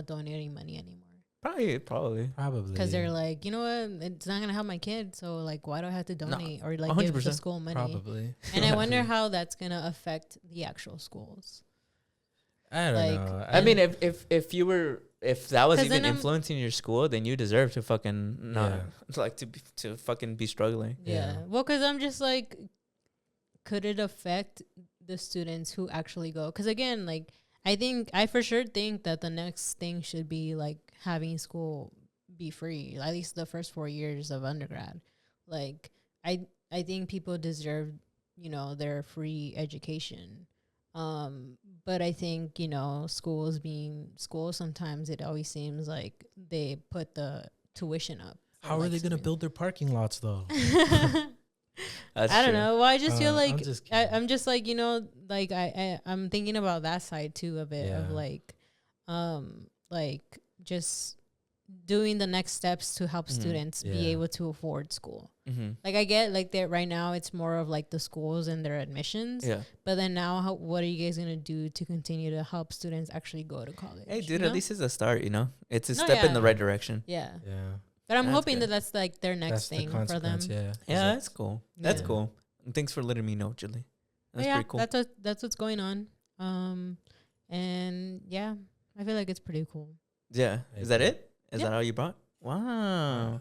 donating money anymore.
Probably.
Because they're like, you know what, it's not gonna help my kid, so like, why do I have to donate or like
100%.
give the school money?
Probably.
And I wonder how that's gonna affect the actual schools.
I don't
like,
know.
I mean, if that was
'Cause
even
then I'm-
influencing your school, then you deserve to fucking not like to fucking be struggling.
Yeah. Well, because I'm just like, could it affect the students who actually go? Because again, like, I for sure think that the next thing should be like having school be free, at least the first 4 years of undergrad. Like, I think people deserve, you know, their free education. But I think, you know, schools being schools, sometimes it always seems like they put the tuition up. for,
How are
like,
they going to
students.
build their parking lots, though?
That's
I don't
true.
know. Well, I just feel like
I'm just kidding.
I'm just like, you know, like I'm thinking about that side too of it, of
Yeah.
like just doing the next steps to help
Mhm.
students be
Yeah.
able to afford school.
Mm-hmm.
Like, I get like that right now it's more of like the schools and their admissions.
Yeah.
But then now, what are you guys gonna do to continue to help students actually go to college?
Hey, dude,
you
at
know?
least it's a start. You know, it's a
No,
step in the
yeah.
right direction.
Yeah.
Yeah.
But I'm
That's
hoping
good.
that that's like their next
That's the
thing for them.
consequence, yeah.
Yeah, that's cool. That's
Yeah.
cool. And thanks for letting me know, Julie.
But
That's
yeah,
pretty cool.
that's what's going on. And yeah, I feel like it's pretty cool.
Yeah.
I
Is that
agree.
it? Is
Yeah.
that all you brought? Wow.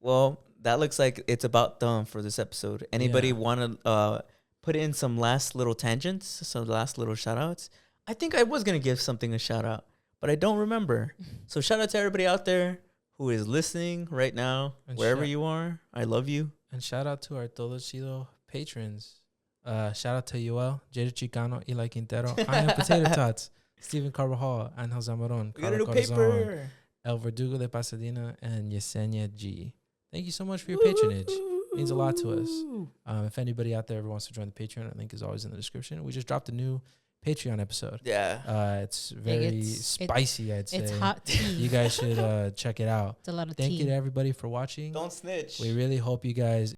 Well, that looks like it's about done for this episode. Anybody
Yeah.
want to put in some last little tangents, some last little shout outs? I think I was going to give something a shout out, but I don't remember. So shout out to everybody out there who is listening right now,
And
wherever
shout-
you are. I love you.
And shout out to our TODO CHIDO patrons. Shout out to Yoel, Jada Chicano, Eli Quintero, I Am Potato Tots, Stephen Carvajal, Angel Zamaron,
We got a new
Carla Corazon,
paper.
El Verdugo de Pasadena, and Yesenia G. Thank you so much for your patronage. Means a lot to us. If anybody out there ever wants to join the Patreon, the link is always in the description. We just dropped a new Patreon episode.
Yeah.
It's very spicy, I'd say.
It's hot tea.
You guys should check it out.
It's a lot of
Thank
tea.
you to everybody for watching.
Don't snitch.
We really hope you guys